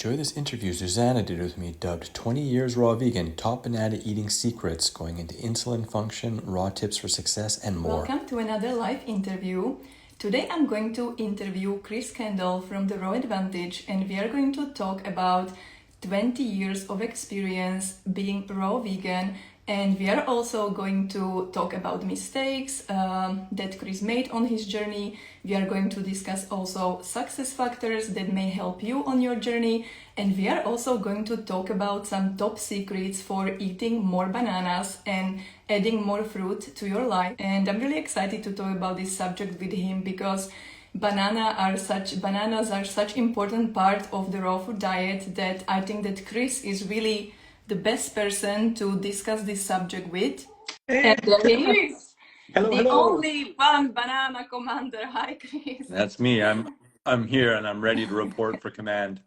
Enjoy this interview Zuzana did with me, dubbed 20 Years Raw Vegan, Top Banana Eating Secrets, going into insulin function, raw tips for success, and more. Welcome to another live interview. Today I'm going to interview Chris Kendall from The Raw Advantage, and we are going to talk about 20 years of experience being raw vegan, and we are also going to talk about mistakes that Chris made on his journey. We are going to discuss also success factors that may help you on your journey, and we are also going to talk about some top secrets for eating more bananas and adding more fruit to your life. And I'm really excited to talk about this subject with him because bananas are such important part of the raw food diet that I think that Chris is really the best person to discuss this subject with. Hey. And there he is. Hello. Only one banana commander. Hi, Chris. That's me. I'm here and I'm ready to report for command.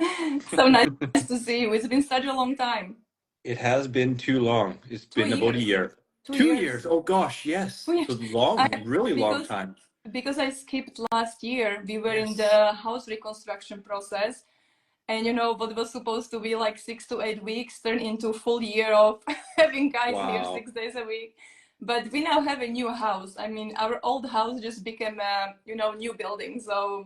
So nice to see you. It's been such a long time. It has been too long. It's been about a year. 2 years. Oh gosh, yes. It was long, really long time. Because I skipped last year. We were in the house reconstruction process. And you know, what was supposed to be like 6 to 8 weeks turned into full year of having guys here 6 days a week. But we now have a new house. I mean, our old house just became a, new building. So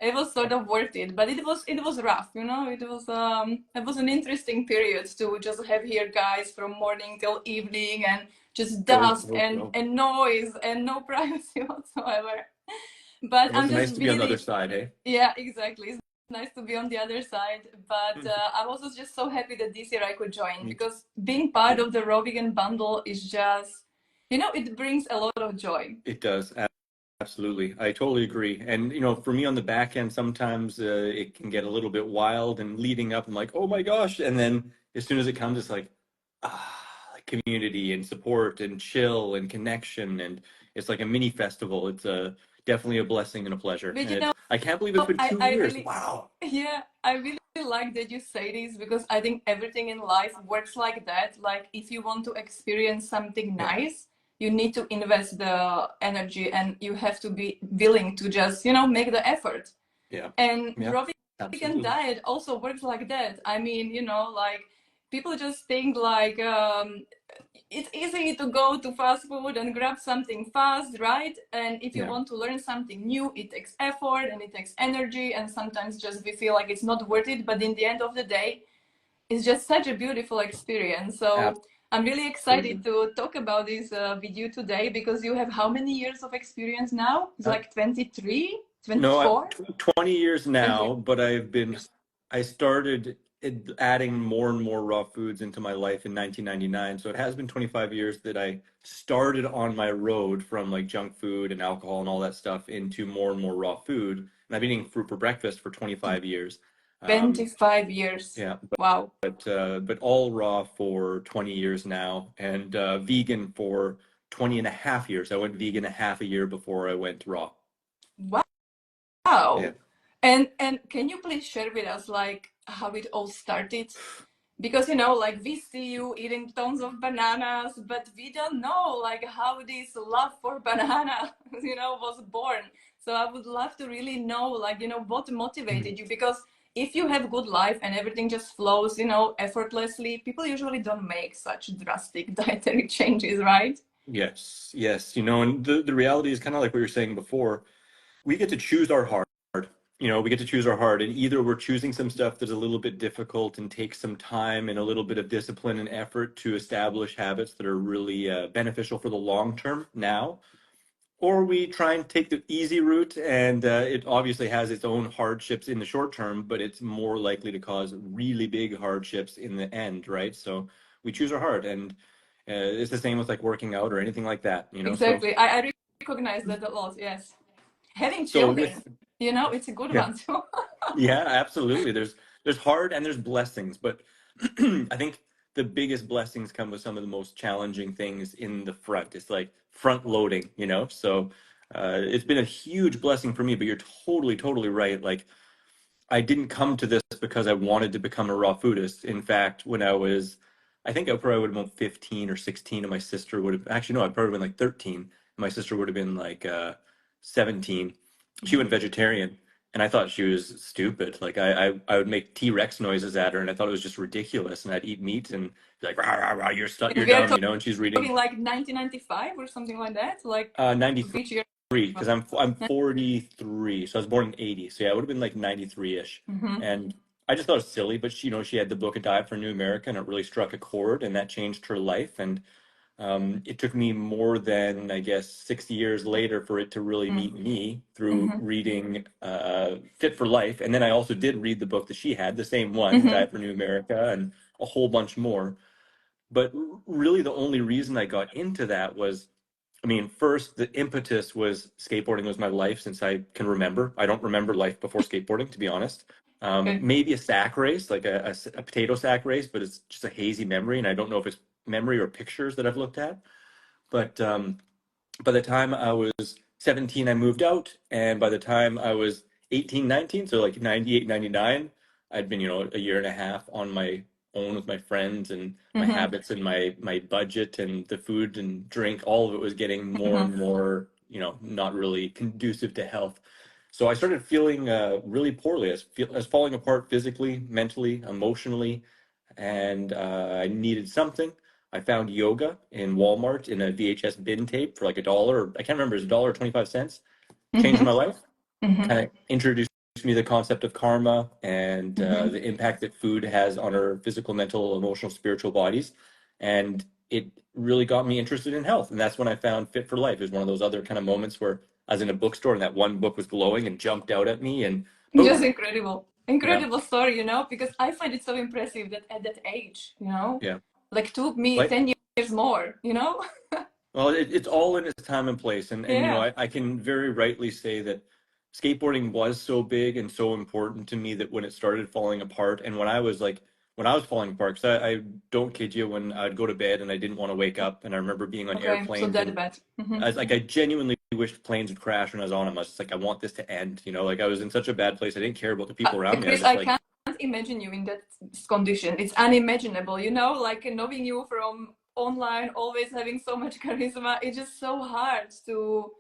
it was sort of worth it, but it was rough, it was an interesting period to just have here guys from morning till evening and just dust and noise and no privacy whatsoever. But it's nice to be on the other side, eh? Yeah, exactly. It's nice to be on the other side, but I was just so happy that this year I could join because being part of the raw vegan bundle is just, it brings a lot of joy. It does. Absolutely. I totally agree. And, for me on the back end, sometimes it can get a little bit wild and leading up. I'm like, oh my gosh. And then as soon as it comes, it's like community and support and chill and connection. And it's like a mini festival. It's definitely a blessing and a pleasure. But I can't believe it's been 2 years. Wow. Yeah, I really like that you say this because I think everything in life works like that. Like if you want to experience something nice, you need to invest the energy and you have to be willing to just, make the effort. Yeah. And raw vegan diet also works like that. I mean, like people just think like it's easy to go to fast food and grab something fast, right? And if you want to learn something new, it takes effort and it takes energy. And sometimes just we feel like it's not worth it. But in the end of the day, it's just such a beautiful experience. So I'm really excited to talk about this with you today because you have how many years of experience now? It's like 23, 24? No, 20 years now, but I started adding more and more raw foods into my life in 1999. So it has been 25 years that I started on my road from like junk food and alcohol and all that stuff into more and more raw food. And I've been eating fruit for breakfast for 25 years. 25 years. Yeah. Wow. But all raw for 20 years now and vegan for 20 and a half years. I went vegan a half a year before I went raw. Wow. Yeah. And can you please share with us like how it all started? Because like we see you eating tons of bananas, but we don't know like how this love for banana, was born. So I would love to really know like, what motivated you, because if you have good life and everything just flows, effortlessly, people usually don't make such drastic dietary changes, right? Yes. And the reality is kind of like what you were saying before. We get to choose our heart. We get to choose our heart, and either we're choosing some stuff that's a little bit difficult and takes some time and a little bit of discipline and effort to establish habits that are really beneficial for the long term now, or we try and take the easy route, and it obviously has its own hardships in the short term, but it's more likely to cause really big hardships in the end, right? So we choose our heart, and it's the same with like working out or anything like that, Exactly. So, I recognize that a lot, yes. Having children, it's a good one too. Yeah, absolutely. There's hard and there's blessings, but I think the biggest blessings come with some of the most challenging things in the front. It's like front loading, So it's been a huge blessing for me, but you're totally right. Like I didn't come to this because I wanted to become a raw foodist. In fact, when I think I probably would have been 15 or 16 and my sister would have, actually no, I'd probably been like 13. And my sister would have been like 17. She went vegetarian. And I thought she was stupid. Like I would make T-Rex noises at her, and I thought it was just ridiculous. And I'd eat meat and be like, rah, rah, rah, And you're we are dumb, you know. And she's reading talking like 1995 or something like that. Like 93 which year? because I'm 43, so I was born in 80. So yeah, it would have been like 93-ish. Mm-hmm. And I just thought it was silly, but she, you know, she had the book A Diet for New America, and it really struck a chord, and that changed her life. And it took me more than, I guess, 60 years later for it to really meet me through Mm-hmm. reading Fit for Life. And then I also did read the book that she had, the same one, Mm-hmm. Diet for New America, and a whole bunch more. But really, the only reason I got into that was, I mean, first, the impetus was skateboarding was my life since I can remember. I don't remember life before skateboarding, to be honest. Okay. Maybe a sack race, like a potato sack race, but it's just a hazy memory, and I don't know if it's memory or pictures that I've looked at. But by the time I was 17, I moved out. And by the time I was 18, 19, so like 98, 99, I'd been, you know, a year and a half on my own with my friends, and my Mm-hmm. habits and my budget and the food and drink, all of it was getting more Mm-hmm. and more, you know, not really conducive to health. So I started feeling really poorly. I was falling apart physically, mentally, emotionally, and I needed something. I found yoga in Walmart in a VHS bin tape for like a dollar. I can't remember, it's a dollar or 25 cents. Changed my Mm-hmm. life. Mm-hmm. Kind of introduced me to the concept of karma and Mm-hmm. the impact that food has on our physical, mental, emotional, spiritual bodies. And it really got me interested in health. And that's when I found Fit for Life. It was one of those other kind of moments where I was in a bookstore and that one book was glowing and jumped out at me, and Just boom. incredible. Yeah. Incredible story, you know, because I find it so impressive that at that age, you know, Yeah. like took me Like, 10 years more, you know? well, it's all in its time and place, and you know, Yeah. I can very rightly say that skateboarding was so big and so important to me that when it started falling apart, and when I was falling apart, because I don't kid you, when I'd go to bed and I didn't want to wake up, and I remember being on Okay. So airplanes, that and bad. Mm-hmm. I was like, I genuinely wished planes would crash when I was on them. I was just like, I want this to end, you know, like I was in such a bad place. I didn't care about the people around me. I was Chris, just I like, can't imagine you in that condition. It's unimaginable, you know, like knowing you from online, always having so much charisma. It's just so hard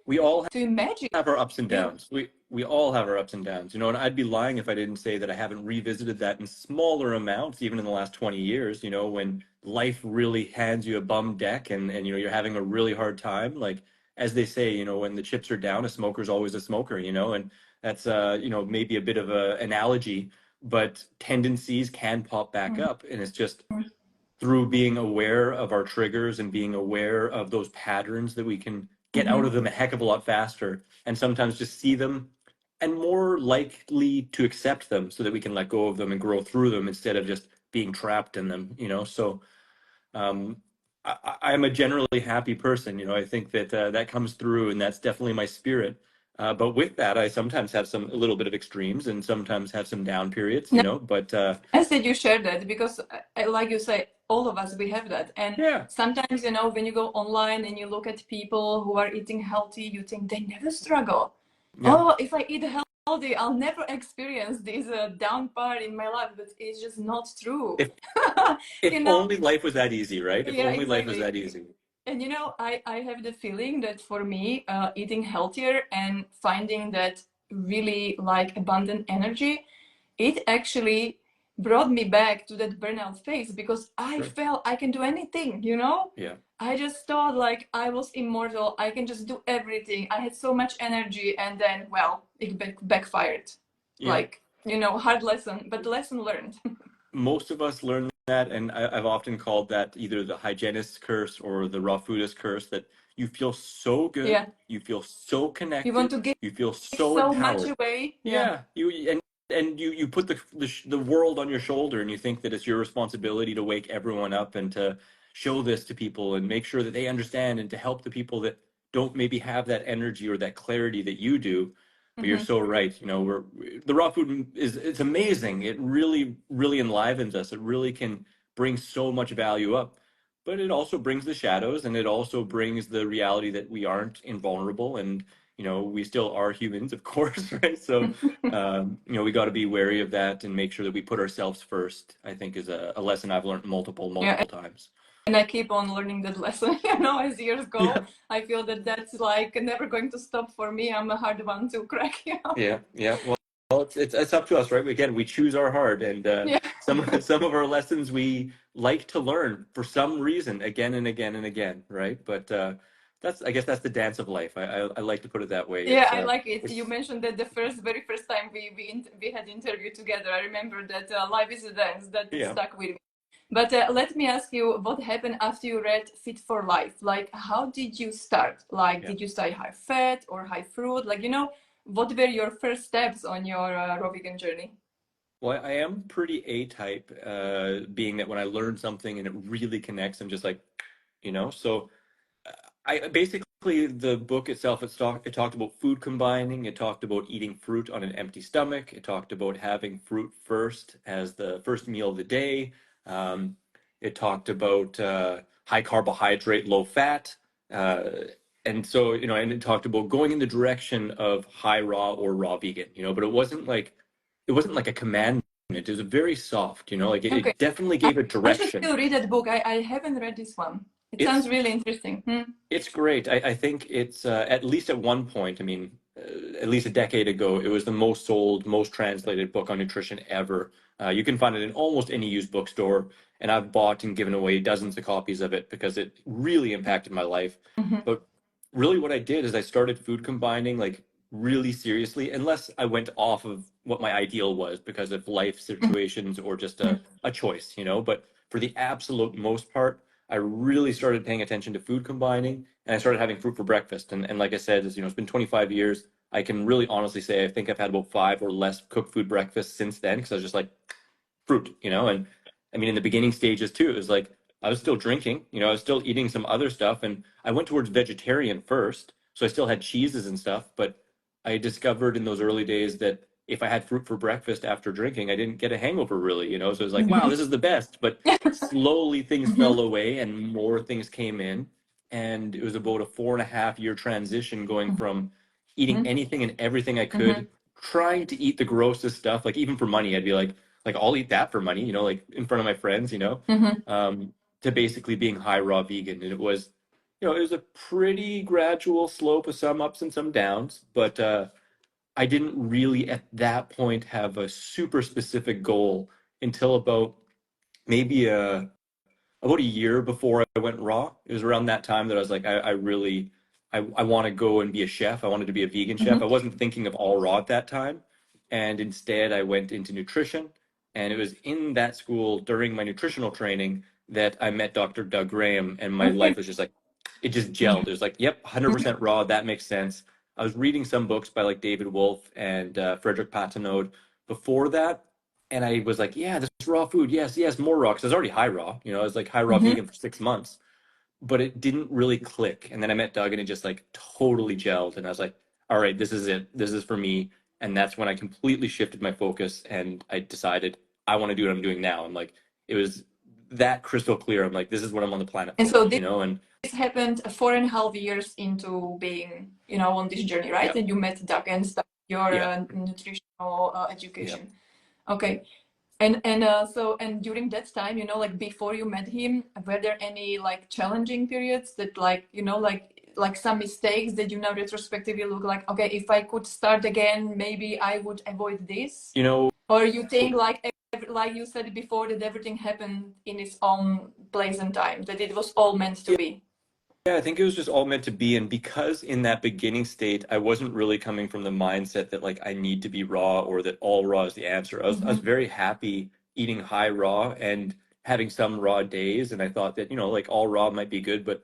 we all to imagine. have our ups and You, downs. We all have our ups and downs, you know, and I'd be lying if I didn't say that I haven't revisited that in smaller amounts, even in the last 20 years, you know, when life really hands you a bum deck, and you know, you're having a really hard time. Like, as they say, you know, when the chips are down, a smoker's always a smoker, you know, and that's you know, maybe a bit of a analogy, but tendencies can pop back up, and it's just through being aware of our triggers and being aware of those patterns that we can get out mm-hmm. of them a heck of a lot faster, and sometimes just see them and more likely to accept them so that we can let go of them and grow through them instead of just being trapped in them, you know. So um, I'm a generally happy person, you know. I think that that comes through, and that's definitely my spirit. But with that, I sometimes have a little bit of extremes, and sometimes have some down periods, you know. But I said you share that because, like you say, all of us, we have that. And yeah, sometimes, you know, when you go online and you look at people who are eating healthy, you think they never struggle. yeah. Oh, if I eat healthy, I'll never experience this down part in my life. But it's just not true. If if You know? only life was that easy, right? If Yeah, only life was exactly. that easy. And you know, I have the feeling that for me, eating healthier and finding that really like abundant energy, it actually brought me back to that burnout phase because I Sure. felt I can do anything, you know? Yeah. I just thought like I was immortal, I can just do everything. I had so much energy, and then, well, it backfired. Yeah. Like, you know, hard lesson, but lesson learned. Most of us learn that, and I've often called that either the hygienist's curse or the raw foodist curse, that you feel so good, Yeah. you feel so You want connected, to give you feel so so much empowered. away. Yeah. Yeah, and you put the world on your shoulder, and you think that it's your responsibility to wake everyone up and to show this to people and make sure that they understand, and to help the people that don't maybe have that energy or that clarity that you do. But you're Mm-hmm. so right. You know, the raw food is, it's amazing. It really enlivens us. It really can bring so much value up. But it also brings the shadows, and it also brings the reality that we aren't invulnerable, and you know, we still are humans, of course, right? So you know, we got to be wary of that and make sure that we put ourselves first, I think is a lesson I've learned Yeah, multiple times. and I keep on learning that lesson, you know, as years go. Yeah. I feel that that's like never going to stop for me. I'm a hard one to crack, you know. Yeah. Yeah. Well, Well, it's up to us, right? Again, we choose our heart, and Yeah. some of our lessons we like to learn for some reason again and again and again, right? But that's I guess that's the dance of life. I like to put it that way. Yeah, I like it. You It's mentioned that the very first time we had interview together. I remember that life is a dance that yeah. stuck with me. But let me ask you, what happened after you read Fit for Life? Like, how did you start? Like, Yeah. did you start high fat or high fruit? Like, what were your first steps on your raw vegan journey? Well, I am pretty A-type, being that when I learn something and it really connects, I'm just like, so I basically the book itself it talked about food combining, it talked about eating fruit on an empty stomach, it talked about having fruit first as the first meal of the day. Um, it talked about high carbohydrate, low fat, uh, and so and it talked about going in the direction of high raw or raw vegan, but it wasn't like a commandment. It was very soft, like Okay. it definitely I, gave a I should direction. still read that book. I haven't read this one. It sounds It's really interesting. Hmm. It's great. I think it's at least at one point, I mean, at least a decade ago, it was the most sold, most translated book on nutrition ever. You can find it in almost any used bookstore, and I've bought and given away dozens of copies of it because it really impacted my life. Hmm. But really, what I did is I started food combining like really seriously, unless I went off of what my ideal was because of life situations or just a choice, But for the absolute most part, I really started paying attention to food combining, and I started having fruit for breakfast. And like I said, it's been 25 years. I can really honestly say I think I've had about five or less cooked food breakfasts since then because I was just like fruit. And I mean, in the beginning stages too, it was like I was still drinking, I was still eating some other stuff, and I went towards vegetarian first, so I still had cheeses and stuff. But I discovered in those early days that if I had fruit for breakfast after drinking, I didn't get a hangover really. So it was like, wow, Hmm. this is the best. But slowly things Hmm. fell away and more things came in. And it was about a 4.5 year transition going from eating anything and everything I Hmm. could, trying to eat the grossest stuff. Like even for money, I'd be like I'll eat that for money, like in front of my friends, Hmm. to basically being high raw vegan. And it was a pretty gradual slope of some ups and some downs, but I didn't really at that point have a super specific goal until maybe about a year before I went raw. It was around that time that I was like, I really, I want to go and be a chef. I wanted to be a vegan chef. I Hmm. wasn't thinking of all raw at that time. And instead, I went into nutrition. And it was in that school during my nutritional training that I met Dr. Doug Graham. And my Okay. life was just like, it just gelled. It was like, yep, Mhm. 100% raw. That makes sense. I was reading some books by like David Wolfe and Frederick Patenaude before that, and I was like, yeah, this raw food, yes, yes, more raw, because I was already high raw. I was like high raw Mhm. vegan for 6 months, but it didn't really click. And then I met Doug, and it just like totally gelled. And I was like, all right, this is it. This is for me. And that's when I completely shifted my focus, and I decided I want to do what I'm doing now. And like, it was that crystal clear. I'm like, this is what I'm on the planet And for, so this and happened 4.5 years into being, on this journey, right? yeah, And you met Doug and started your yeah, nutritional yeah. education. Okay. And during that time, like before you met him, were there any like challenging periods that like some mistakes that you now retrospectively look like, okay, if I could start again, maybe I would avoid this? You know, Or you think like you said before that everything happened in its own place and time, that it was all meant to yeah, be? Yeah, I think it was just all meant to be. And because in that beginning state, I wasn't really coming from the mindset that like I need to be raw or that all raw is the answer. I was Mm-hmm. very happy eating high raw and having some raw days. And I thought that, like all raw might be good, but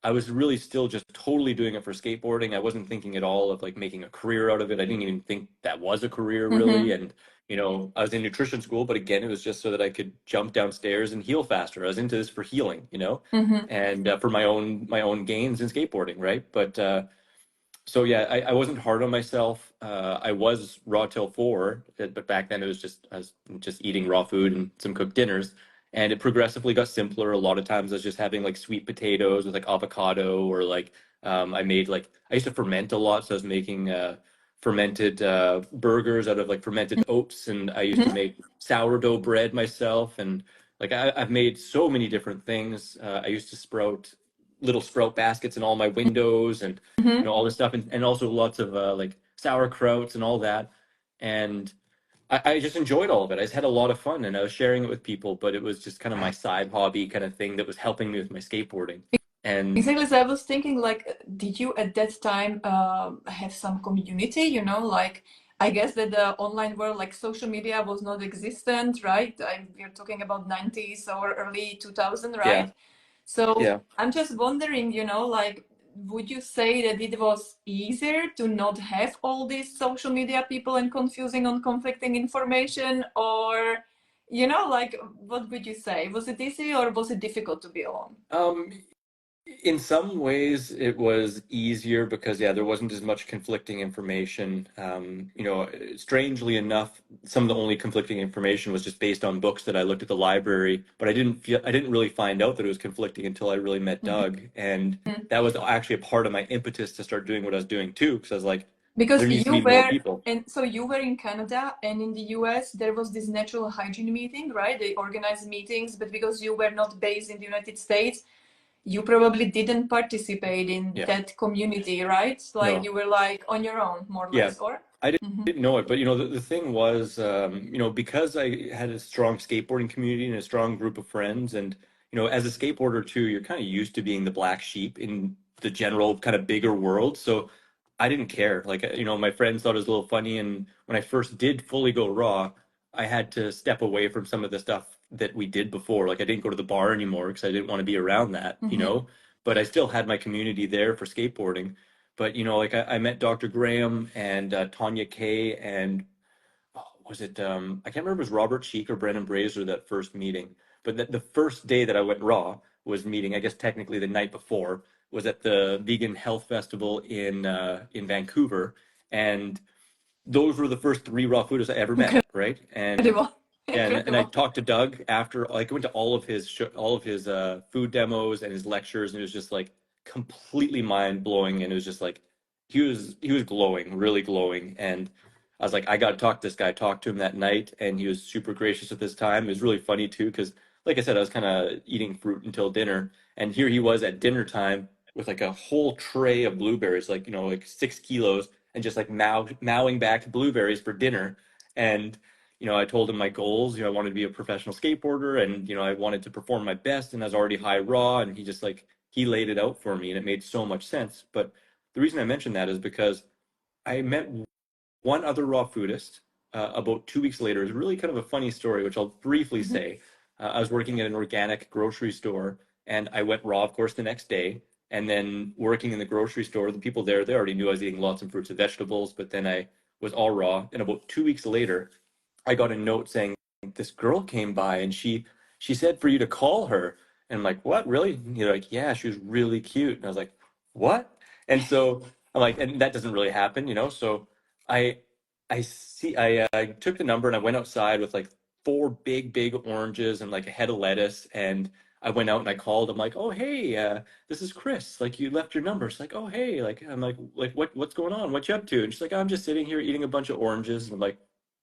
I was really still just totally doing it for skateboarding. I wasn't thinking at all of like making a career out of it. I didn't even think that was a career really. Mm-hmm. And, I was in nutrition school, but again, it was just so that I could jump downstairs and heal faster. I was into this for healing, Mm-hmm. and for my own gains in skateboarding, right? But so yeah, I wasn't hard on myself. I was raw till four, but back then I was just eating raw food and some cooked dinners, and it progressively got simpler. A lot of times I was just having like sweet potatoes with like avocado, or like I used to ferment a lot, so I was making fermented burgers out of like fermented oats, and I used to Mm-hmm. make sourdough bread myself, and like I've made so many different things. I used to sprout little sprout baskets in all my windows, and Mm-hmm. all this stuff, and also lots of like sauerkrauts and all that. And I just enjoyed all of it. I just had a lot of fun and I was sharing it with people, but it was just kind of my side hobby kind of thing that was helping me with my skateboarding. And Exactly. So I was thinking, like, did you at that time have some community? Like, I guess that the online world, like social media, was not existent, right? We're talking about 90s or early 2000, yeah, right? So yeah. I'm just wondering, like, would you say that it was easier to not have all these social media people and confusing on conflicting information, or, like, what would you say? Was it easy or was it difficult to be alone? Um, In some ways, it was easier because, yeah, there wasn't as much conflicting information. Strangely enough, some of the only conflicting information was just based on books that I looked at the library, but I didn't really find out that it was conflicting until I really met Doug. And that was actually a part of my impetus to start doing what I was doing too, because I was like, there Because needs to you be more were, people. and so you were in Canada, and in the US, there was this natural hygiene meeting, right? They organized meetings, but because you were not based in the United States, you probably didn't participate in Yeah. that community, right? Like No. you were like on your own, more or Yeah, less, or? I Mm-hmm. didn't know it, but the thing was, because I had a strong skateboarding community and a strong group of friends, and as a skateboarder too, you're kind of used to being the black sheep in the general kind of bigger world. So I didn't care. Like, my friends thought it was a little funny, and when I first did fully go raw, I had to step away from some of the stuff that we did before. Like, I didn't go to the bar anymore because I didn't want to be around that. Mm-hmm. But I still had my community there for skateboarding. But like I met Dr. Graham and Tanya Kay and was it I can't remember if it was Robert Cheek or Brendan Brazier that first meeting. But the first day that I went raw was meeting, I guess technically the night before, was at the Vegan Health Festival in Vancouver. And those were the first three raw foodists I ever met, right? And Incredible. yeah, and I Incredible. talked to Doug after, like, I went to all of his food demos and his lectures, and it was just like completely mind blowing. And it was just like he was glowing, really glowing. And I was like, I got to talk to this guy. I talked to him that night, and he was super gracious at this time. It was really funny too, because like I said, I was kind of eating fruit until dinner, and here he was at dinner time with like a whole tray of blueberries, like like 6 kilos, and just like mowing back blueberries for dinner. And I told him my goals. I wanted to be a professional skateboarder, and I wanted to perform my best, and I was already high raw, and he laid it out for me, and it made so much sense. But the reason I mentioned that is because I met one other raw foodist about 2 weeks later. It's really kind of a funny story, which I'll briefly Mm-hmm. say. I was working at an organic grocery store, and I went raw, of course, the next day. And then working in the grocery store, the people there, they already knew I was eating lots of fruits and vegetables, but then I was all raw. And about 2 weeks later, I got a note saying this girl came by and she said for you to call her. And I'm like, what, really? And you're like, yeah, she was really cute. And I was like, what? And so I'm like, and that doesn't really happen. So I I took the number and I went outside with like four big oranges and like a head of lettuce. And I went out and I called. I'm like, oh hey, this is Chris. Like, you left your number. She's like, oh hey, like, I'm like what's going on? What you up to? And she's like, I'm just sitting here eating a bunch of oranges. And I'm like,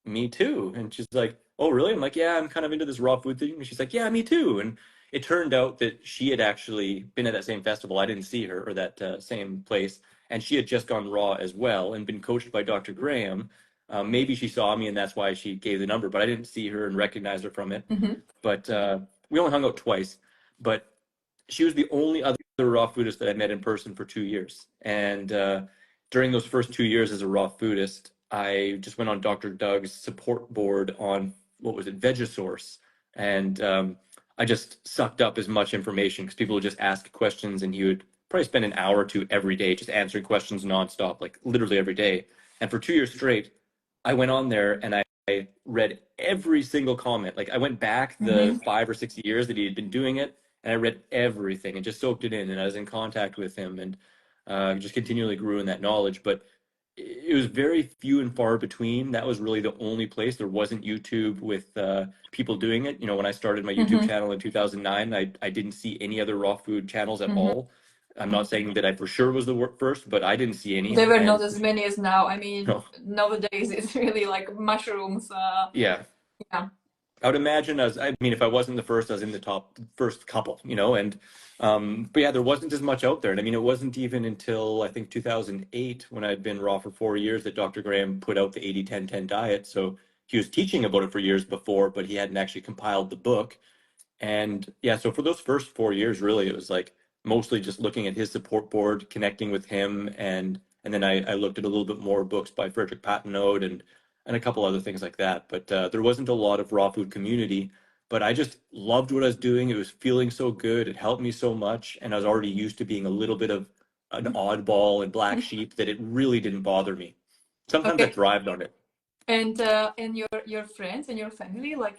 me too. And she's like, oh, really? I'm like, yeah, I'm kind of into this raw food thing. And she's like, yeah, me too. And it turned out that she had actually been at that same festival. I didn't see her, or that same place. And she had just gone raw as well and been coached by Dr. Graham. Maybe she saw me and that's why she gave the number, but I didn't see her and recognize her from it. Mm-hmm. But we only hung out twice. But she was the only other raw foodist that I met in person for 2 years. And during those first 2 years as a raw foodist, I just went on Dr. Doug's support board on, what was it, Vegasource. And I just sucked up as much information because people would just ask questions, and he would probably spend an hour or two every day just answering questions nonstop, like literally every day. And for 2 years straight, I went on there and I read every single comment. Like, I went back the Mm-hmm. 5 or 6 years that he had been doing it, and I read everything and just soaked it in. And I was in contact with him, and just continually grew in that knowledge. But it was very few and far between. That was really the only place. There wasn't YouTube with people doing it. When I started my YouTube Mm-hmm. channel in 2009, I didn't see any other raw food channels at Mm-hmm. all. I'm not saying that I for sure was the first, but I didn't see any. There were not And as many as now. I mean, no, nowadays it's really like mushrooms. yeah. Yeah. I would imagine I mean, if I wasn't the first, I was in the top first couple, you know, and but yeah, there wasn't as much out there. And I mean, it wasn't even until I think 2008 when I'd been raw for 4 years that Dr. Graham put out the 80-10-10 diet. So he was teaching about it for years before, but he hadn't actually compiled the book. And yeah, so for those first 4 years, really, it was like mostly just looking at his support board, connecting with him, and then I looked at a little bit more books by Frederick Patenaude and a couple other things like that. But there wasn't a lot of raw food community. But I just loved what I was doing. It was feeling so good. It helped me so much, and I was already used to being a little bit of an oddball and black sheep that it really didn't bother me. Sometimes I Okay. thrived on it. And your friends and your family, like,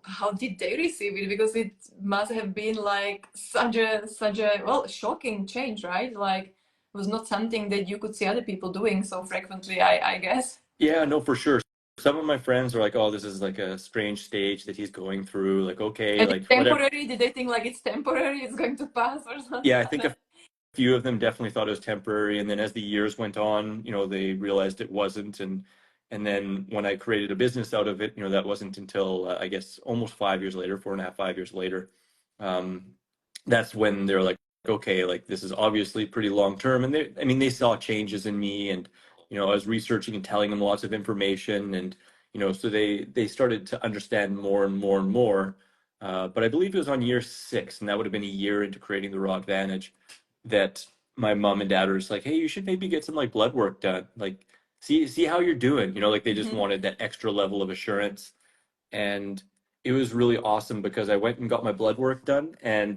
how did they receive it? Because it must have been like such a well, shocking change, right? Like it was not something that you could see other people doing so frequently, I guess. Yeah, no, for sure. Some of my friends are like, "Oh, this is like a strange stage that he's going through." Like, okay, And it's like whatever. temporary. Did they think like it's temporary, it's going to pass or something Yeah, I like think that? a few of them definitely thought it was temporary, and then as the years went on, they realized it wasn't, and then when I created a business out of it, that wasn't until I guess almost 5 years later, 4.5, 5 years later. Um, that's when they're like, okay, like this is obviously pretty long term, and I mean, they saw changes in me, and I was researching and telling them lots of information, and so they started to understand more and more and more. But I believe it was on year 6, and that would have been a year into creating the Raw Advantage, that my mom and dad were just like, "Hey, you should maybe get some like blood work done. Like, see how you're doing." Like they just Hmm. wanted that extra level of assurance. And it was really awesome because I went and got my blood work done, and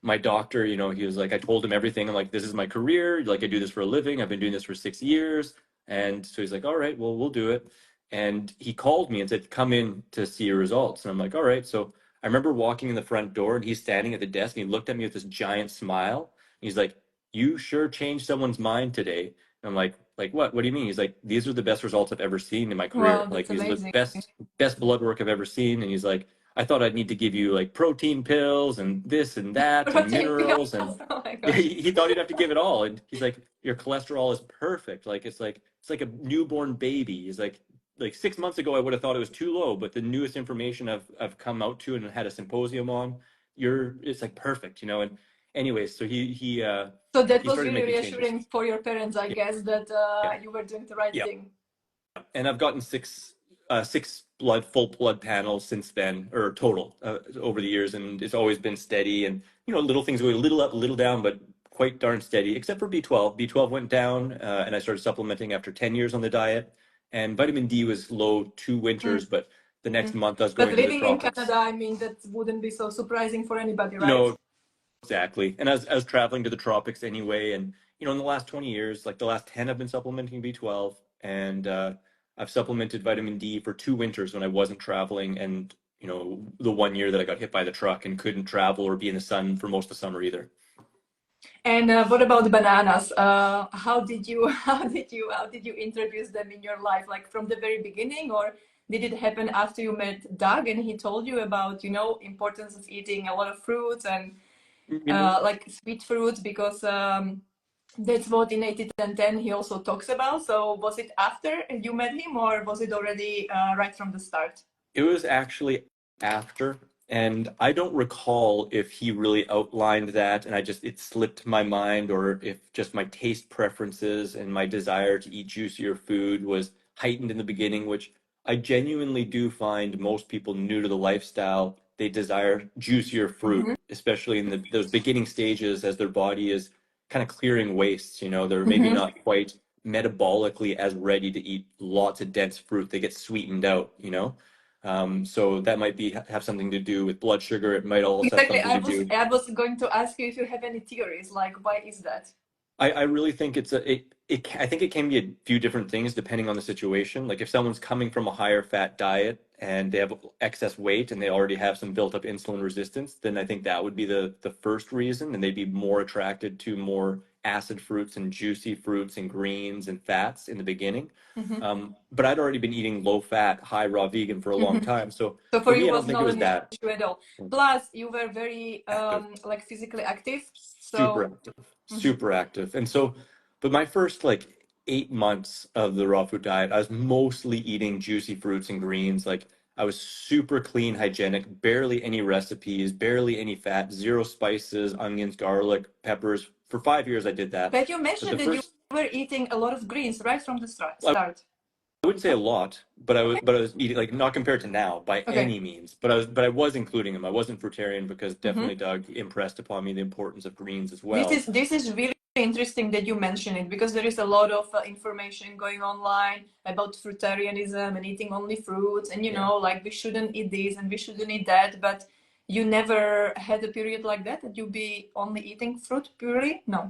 my doctor, he was like, I told him everything. I'm like, this is my career. Like, I do this for a living. I've been doing this for 6 years. And so he's like, all right, well, we'll do it. And he called me and said, come in to see your results. And I'm like, all right. So I remember walking in the front door, and he's standing at the desk, and he looked at me with this giant smile. He's like, you sure changed someone's mind today. And I'm like what? What do you mean? He's like, these are the best results I've ever seen in my Wow, career. Like, that's these are the amazing. best blood work I've ever seen. And he's like, I thought I'd need to give you like protein pills and this and that and Protein minerals. pills. And Oh my yeah, gosh. he thought he'd have to give it all. And he's like, your cholesterol is perfect. Like, it's like a newborn baby. He's like 6 months ago, I would have thought it was too low, but the newest information I've come out to and had a symposium on, it's like perfect, And anyways, so So that he was started really making changes. reassuring for your parents, I Yeah, guess, that yeah, you were doing the right yeah. thing. And I've gotten six full blood panels since then, or total, over the years, and it's always been steady. And little things go a little up, a little down, but quite darn steady. Except for B12. B12 went down, and I started supplementing after 10 years on the diet. And vitamin D was low 2 winters, but the next Mhm. month I was But going to the living in tropics. Canada, I mean, that wouldn't be so surprising for anybody, right? No, exactly. And I was traveling to the tropics anyway. And, in the last 20 years, like the last 10, I've been supplementing B12. And I've supplemented vitamin D for 2 winters when I wasn't traveling. And, the 1 year that I got hit by the truck and couldn't travel or be in the sun for most of the summer either. And what about the bananas? How did you how did you introduce them in your life? Like from the very beginning, or did it happen after you met Doug and he told you about importance of eating a lot of fruits and You know, like sweet fruits because that's what in 80-10 he also talks about. So was it after you met him, or was it already right from the start? it was actually after, and I don't recall if he really outlined that and it slipped my mind, or if just my taste preferences and my desire to eat juicier food was heightened in the beginning, which I genuinely do find most people new to the lifestyle, they desire juicier fruit, Hmm. especially in those beginning stages as their body is kind of clearing wastes, they're maybe Hmm. not quite metabolically as ready to eat lots of dense fruit. They get sweetened out. So that might have something to do with blood sugar. It might also have Exactly. something I to was do. I was going to ask you if you have any theories, like why is that? I really think I think it can be a few different things depending on the situation. Like if someone's coming from a higher fat diet and they have excess weight and they already have some built up insulin resistance, then I think that would be the first reason, and they'd be more attracted to more acid fruits and juicy fruits and greens and fats in the beginning. Hmm. But I'd already been eating low fat, high raw vegan for a long Hmm. time. So So for for you me, I don't was think it not was an that issue at all. Plus, you were very active. like physically active. Super So active, mhm. super active. And so, but my first like 8 months of the raw food diet, I was mostly eating juicy fruits and greens. Like I was super clean, hygienic, barely any recipes, barely any fat, zero spices, onions, garlic, peppers. For 5 years, I did that. But you But the mentioned that you first, were eating a lot of greens right from the I start. wouldn't say a lot, but Okay. I was eating, like, not compared to now by Okay. any means, but I was including them. I wasn't fruitarian because Mm-hmm. definitely Doug impressed upon me the importance of greens as This well. is really interesting that you mention it, because there is a lot of information going online about fruitarianism and eating only fruits, and you Yeah. know, like we shouldn't eat this and we shouldn't eat that. But you never had a period like that you be only eating fruit purely? No.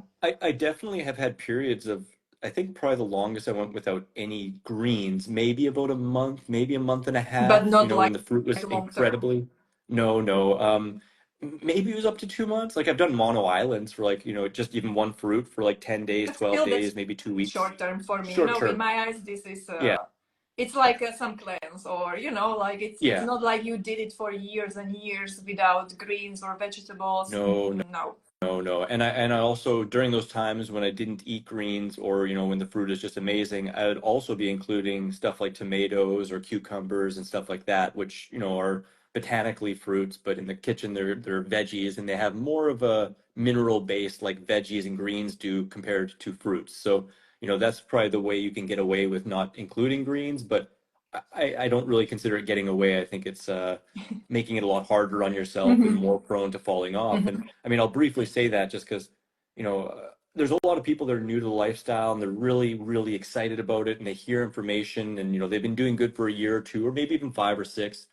I definitely have had periods of, I think probably the longest I went without any greens, maybe about a month, maybe a month and a But half, not when the fruit was long term. incredibly, no, no, maybe it was up to 2 months. Like I've done mono islands for, like, just even one fruit for like 10 days, But 12 still, that's days, maybe 2 weeks. short term for me. You Short know, in term. my eyes, this is Yeah. it's like some cleanse, or you know, like it's Yeah. not like you did it for years and years without greens or vegetables. No, no. No. No, no. And I also, during those times when I didn't eat greens, or when the fruit is just amazing, I would also be including stuff like tomatoes or cucumbers and stuff like that, which, are botanically fruits, but in the kitchen they're veggies, and they have more of a mineral base like veggies and greens do compared to fruits. So, that's probably the way you can get away with not including greens, but I don't really consider it getting away. I think it's making it a lot harder on yourself and Mm-hmm. more prone to falling off. Mm-hmm. And I mean, I'll briefly say that just because, there's a lot of people that are new to the lifestyle and they're really, really excited about it, and they hear information, and, they've been doing good for a year or two, or maybe even 5 or 6.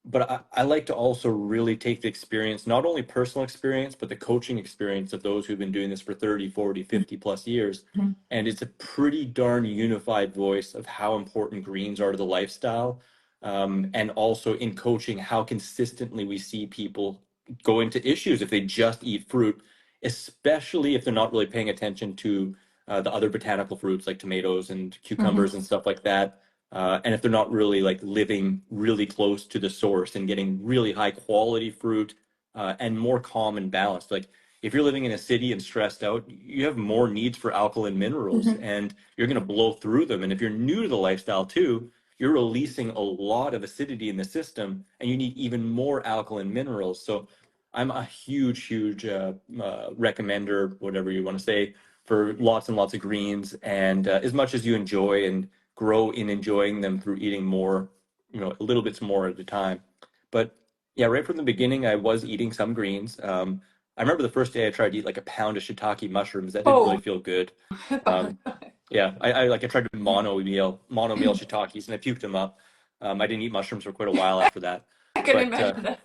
But I like to also really take the experience, not only personal experience, but the coaching experience of those who've been doing this for 30, 40, 50 plus years. And it's a pretty darn unified voice of how important greens are to the lifestyle. And also in coaching, how consistently we see people go into issues if they just eat fruit, especially if they're not really paying attention to the other botanical fruits like tomatoes and cucumbers and stuff like that. And if they're not really like living really close to the source and getting really high quality fruit, and more calm and balanced. Like if you're living in a city and stressed out, you have more needs for alkaline minerals, Mm-hmm. and you're going to blow through them. And if you're new to the lifestyle too, you're releasing a lot of acidity in the system, and you need even more alkaline minerals. So I'm a huge, huge recommender, whatever you want to say, for lots and lots of greens. And as much as you enjoy and grow in enjoying them through eating more, a little bit more at a time. But yeah, right from the beginning, I was eating some greens. I remember the first day I tried to eat like a pound of shiitake mushrooms. That didn't really Oh. feel good. Um, yeah, I tried to mono meal shiitakes, and I puked them up. I didn't eat mushrooms for quite a while after that. I can But imagine that.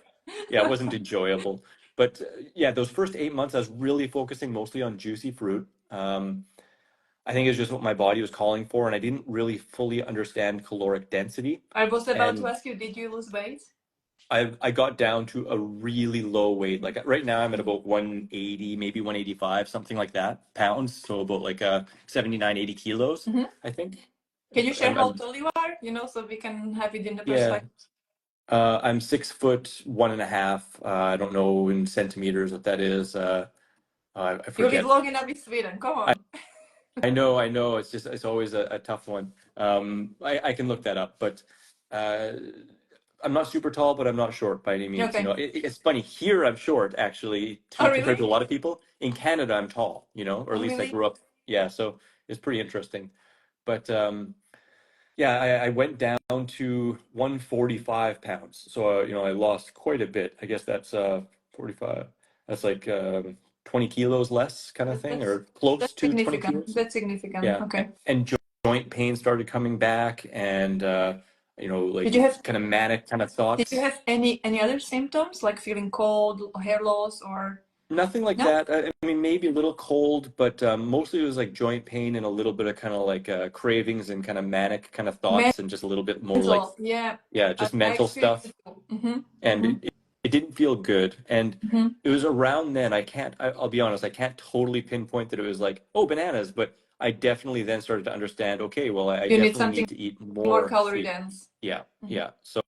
yeah, it wasn't enjoyable. But yeah, those first 8 months, I was really focusing mostly on juicy fruit. I think it's just what my body was calling for, and I didn't really fully understand caloric density. I was about to And ask you, did you lose weight? I got down to a really low weight. Like right now, I'm at about 180, maybe 185, something like that, pounds. So about like 79, 80 kilos, Mm-hmm. I think. Can you share how I'm tall you are? You know, so we can have it in the yeah. perspective. I'm 6'1.5". I don't know in centimeters what that is. I You'll be forget. vlogging up in Sweden. Come on. I know. It's always a tough one. I can look that up, but uh, I'm not super tall, but I'm not short by any means. Okay. It's funny. Here I'm short, actually, Oh, compared really? to a lot of people. In Canada, I'm tall, or at Oh, least I really? grew up. Yeah, so it's pretty interesting. But yeah, I went down to 145 pounds. So I lost quite a bit. I guess that's 45. That's like 20 kilos less kind of That, thing, that's or close that's to 20 significant. kilos. That's significant. Yeah, Okay. and joint pain started coming back, and Did like you have kind of manic kind of did you thoughts. have any other symptoms like feeling cold, hair loss, or Nothing like no? that. I mean, maybe a little cold, but mostly it was like joint pain and a little bit of kind of like cravings and kind of manic kind of thoughts, and just a little bit more like, Mental. Yeah. yeah, I, just I mental experienced stuff. it too. Mm-hmm. And Mm-hmm. it didn't feel good. And Mm-hmm. it was around then, I'll be honest, I can't totally pinpoint that it was like, oh, bananas, but I definitely then started to understand, okay, well, I You need definitely something need to eat more more calorie sweet. dense. Yeah, Mm-hmm. yeah. So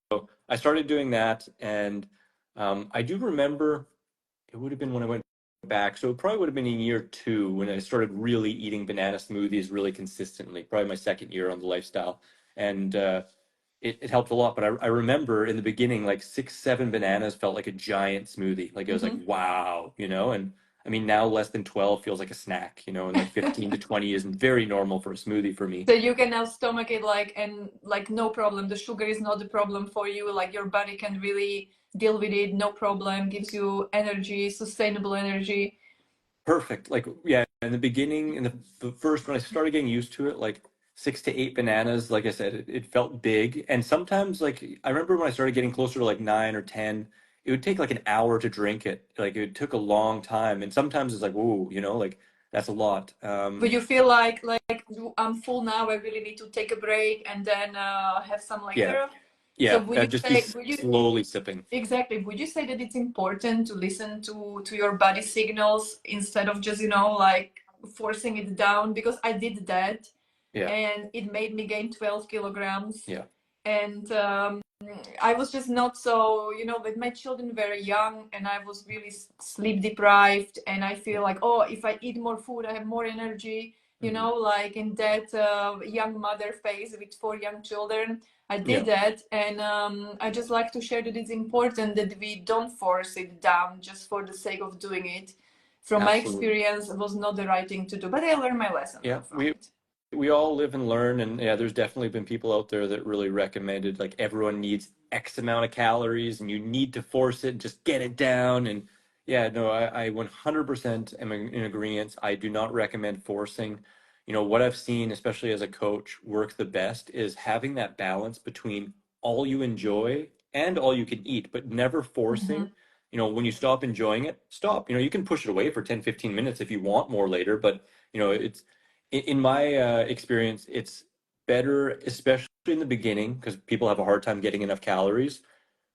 I started doing that, and I do remember it would have been when I went back. So it probably would have been in year 2 when I started really eating banana smoothies really consistently, probably my second year on the lifestyle. And it helped a lot. But I remember in the beginning, like 6, 7 bananas felt like a giant smoothie. Like it was like, wow, you know, and I mean, now less than 12 feels like a snack, you know, and like 15 to 20 is very normal for a smoothie for me. So you can now stomach it like, and like no problem. The sugar is not the problem for you. Like your body can really deal with it, no problem. Gives you energy, sustainable energy. Perfect. Like, yeah, in the beginning, in the first, when I started getting used to it, like 6 to 8 bananas, like I said, it felt big. And sometimes, like, I remember when I started getting closer to like 9 or 10, it would take like an hour to drink it. Like, it took a long time. And sometimes it's like, ooh, you know, like that's a lot. Would you feel like I'm full now, I really need to take a break and then have some Yeah, later? So yeah. would you Just be say, would you slowly sipping. exactly, would you say that it's important to listen to your body signals instead of just, you know, like forcing it down? Because I did that Yeah, and it made me gain 12 kilograms. yeah. And I was just not so, you know, with my children very young and I was really sleep deprived. And I feel like, oh, if I eat more food, I have more energy, you Hmm. know, like in that young mother phase with 4 young children. I Yeah, did that. And I just like to share that it's important that we don't force it down just for the sake of doing it. From my absolutely. experience, it was not the right thing to do, but I learned my lesson Yeah, from it. we all live and learn, and yeah, there's definitely been people out there that really recommended like everyone needs X amount of calories and you need to force it and just get it down. And yeah, no, I 100% am in agreement. I do not recommend forcing. You know, what I've seen, especially as a coach, work the best is having that balance between all you enjoy and all you can eat, but never Mm-hmm. forcing. You know, when you stop enjoying it, stop. You know, you can push it away for 10, 15 minutes if you want more later, but you know, it's in my experience, it's better, especially in the beginning, because people have a hard time getting enough calories,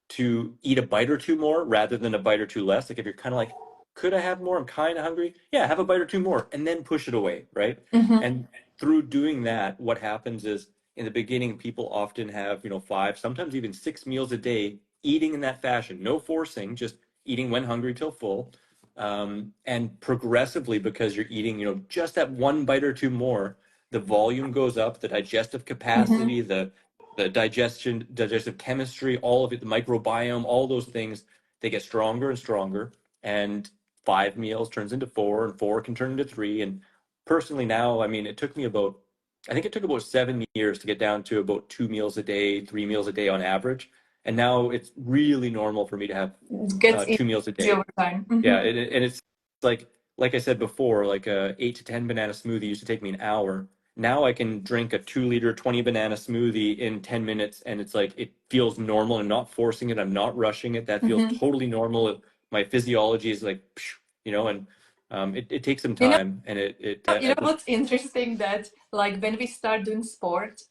to eat a bite or two more rather than a bite or two less. Like if you're kind of like, could I have more? I'm kind of hungry. Yeah, have a bite or two more and then push it away, right? Mm-hmm. And through doing that, what happens is in the beginning, people often have, you know, 5, sometimes even 6 meals a day, eating in that fashion, no forcing, just eating when hungry till full. And progressively, because you're eating, you know, just that one bite or two more, the volume goes up, the digestive Mm-hmm. capacity, the digestive chemistry, all of it, the microbiome, all those things, they get stronger and stronger. And 5 meals turns into four, and four can turn into three. And personally, now, I mean, I think it took about 7 years to get down to about 2 meals a day, 3 meals a day on average. And now it's really normal for me to have It gets 2 meals a easy day. over time. Yeah, Mm-hmm. and it's like I said before, like a 8 to 10 banana smoothie used to take me an hour. Now I can drink a 2 liter 20 banana smoothie in 10 minutes, and it's like it feels normal. I'm not forcing it. I'm not rushing it. That feels Mm-hmm. totally normal. My physiology is like, you know, and it takes some You know, time, and you know what's interesting that like when we start doing sport,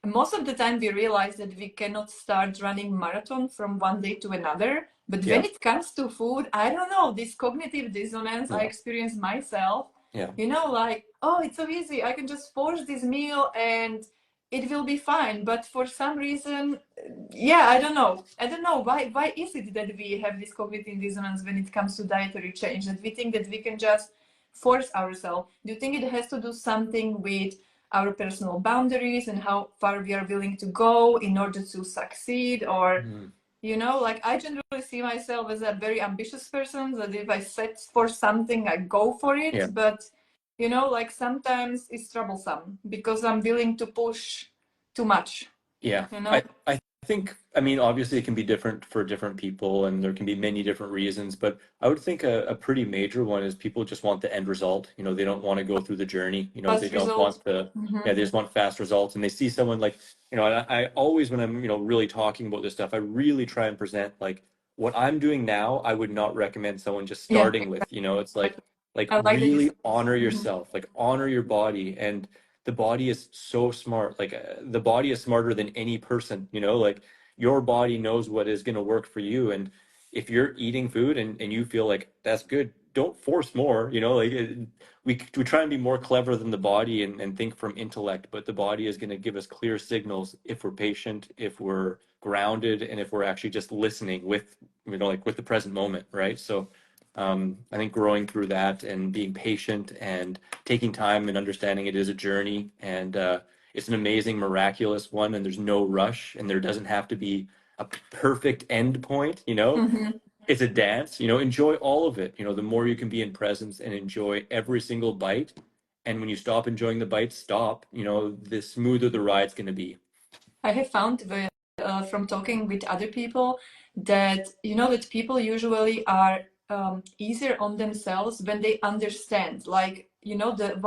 most of the time we realize that we cannot start running marathon from one day to another. But when yeah, it comes to food, I don't know, this cognitive dissonance I yeah, experience myself, yeah, you know, like, oh, it's so easy. I can just force this meal and it will be fine. But for some reason, yeah, I don't know. I don't know why is it that we have this cognitive dissonance when it comes to dietary change, that we think that we can just force ourselves. Do you think it has to do something with our personal boundaries and how far we are willing to go in order to succeed? Or mm, you know, like I generally see myself as a very ambitious person, that if I set for something I go for it. yeah. But you know, like sometimes it's troublesome because I'm willing to push too much, Yeah, you know. I think, I mean, obviously it can be different for different people and there can be many different reasons, but I would think a pretty major one is people just want the end result. You know, they don't want to go through the journey. You know, they Fast don't results. want the, Mm-hmm. yeah, they just want fast results. And they see someone like, you know, and I always, when I'm, you know, really talking about this stuff, I really try and present like what I'm doing now, I would not recommend someone just Yeah, starting with. You know, it's like I like that you really said this. honor Mm-hmm. yourself, like honor your body. And the body is so smart. Like the body is smarter than any person, you know, like your body knows what is going to work for you. And if you're eating food and you feel like that's good, don't force more, you know, like we try and be more clever than the body and think from intellect, but the body is going to give us clear signals if we're patient, if we're grounded, and if we're actually just listening with, you know, like with the present moment. Right. So, I think growing through that and being patient and taking time and understanding it is a journey, and it's an amazing, miraculous one, and there's no rush, and there doesn't have to be a perfect end point, you know? Mm-hmm. It's a dance, you know, enjoy all of it. You know, the more you can be in presence and enjoy every single bite. And when you stop enjoying the bite, stop, you know, the smoother the ride's going to be. I have found from talking with other people that that people usually are easier on themselves when they understand, like the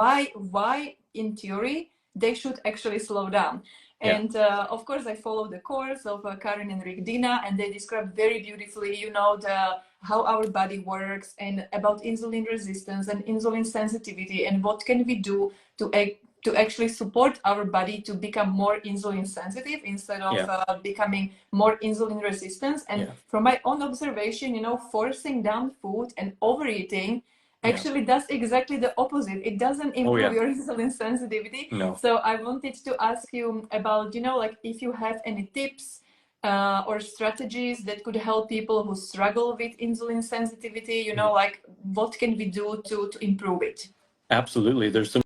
why in theory they should actually slow down. Yeah. And of course, I follow the course of Karen and Rick Dina, and they describe very beautifully, the how our body works and about insulin resistance and insulin sensitivity and what can we do to actually support our body to become more insulin sensitive instead of Yeah. becoming more insulin resistant. And Yeah. from my own observation, forcing down food and overeating Yeah. actually does exactly the opposite. It doesn't Oh, improve yeah. your insulin sensitivity. No. So I wanted to ask you about, like if you have any tips or strategies that could help people who struggle with insulin sensitivity, like what can we do to improve it? Absolutely. There's some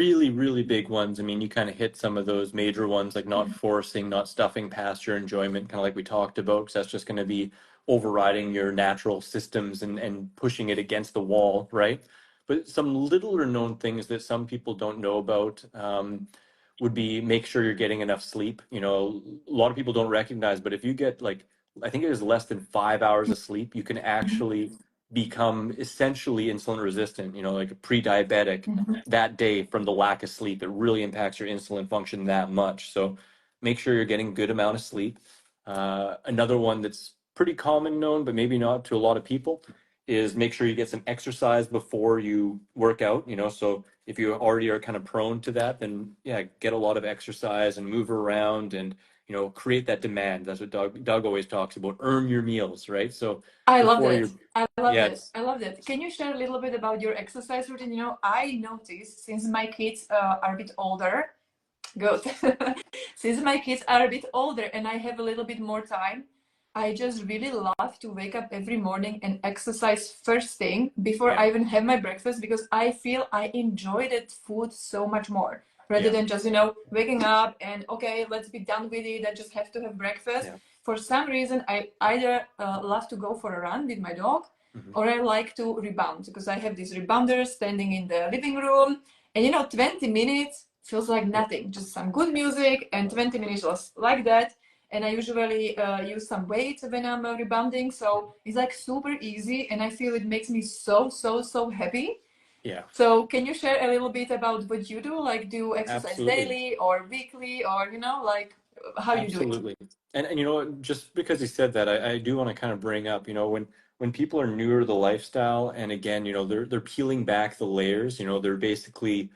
really, really big ones. I mean, you kind of hit some of those major ones, like not Mhm. forcing, not stuffing past your enjoyment, kind of like we talked about, because that's just going to be overriding your natural systems and pushing it against the wall, right? But some littler known things that some people don't know about would be make sure you're getting enough sleep. You know, a lot of people don't recognize, but if you get like, I think it is less than 5 hours of sleep, you can actually become essentially insulin resistant, you know, like a pre-diabetic Mhm. that day from the lack of sleep. It really impacts your insulin function that much. So make sure you're getting a good amount of sleep. Another one that's pretty common known, but maybe not to a lot of people, is make sure you get some exercise before you work out, you know. So if you already are kind of prone to that, then yeah, get a lot of exercise and move around and, you know, create that demand. That's what Doug always talks about. Earn your meals, right? So I love before that. you, I love yeah, that. I love that. Can you share a little bit about your exercise routine? I noticed since my kids are a bit older, good. Since my kids are a bit older and I have a little bit more time, I just really love to wake up every morning and exercise first thing before yeah, I even have my breakfast because I feel I enjoy that food so much more rather yeah, than just, waking up and okay, let's be done with it. I just have to have breakfast. yeah. For some reason, I either love to go for a run with my dog Hmm. or I like to rebound because I have these rebounders standing in the living room. And 20 minutes feels like Yeah, nothing, just some good music and 20 minutes just like that. And I usually use some weights when I'm rebounding. So it's like super easy and I feel it makes me so, so, so happy. yeah, So can you share a little bit about what you do? Like do you exercise absolutely. daily or weekly or, like how you do it? Absolutely. And you know what, just because he said that, I do want to kind of bring up, you know, when people are newer to the lifestyle, and again, you know, they're peeling back the layers, you know, they're basically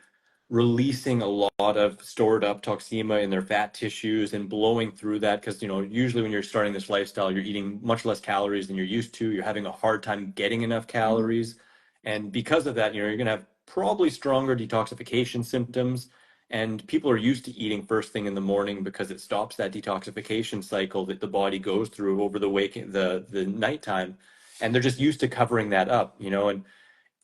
releasing a lot of stored up toxemia in their fat tissues and blowing through that because, you know, usually when you're starting this lifestyle, you're eating much less calories than you're used to. You're having a hard time getting enough Mhm. calories. And because of that, you know, you're going to have probably stronger detoxification symptoms. And people are used to eating first thing in the morning because it stops that detoxification cycle that the body goes through over the nighttime. And they're just used to covering that up, you know, and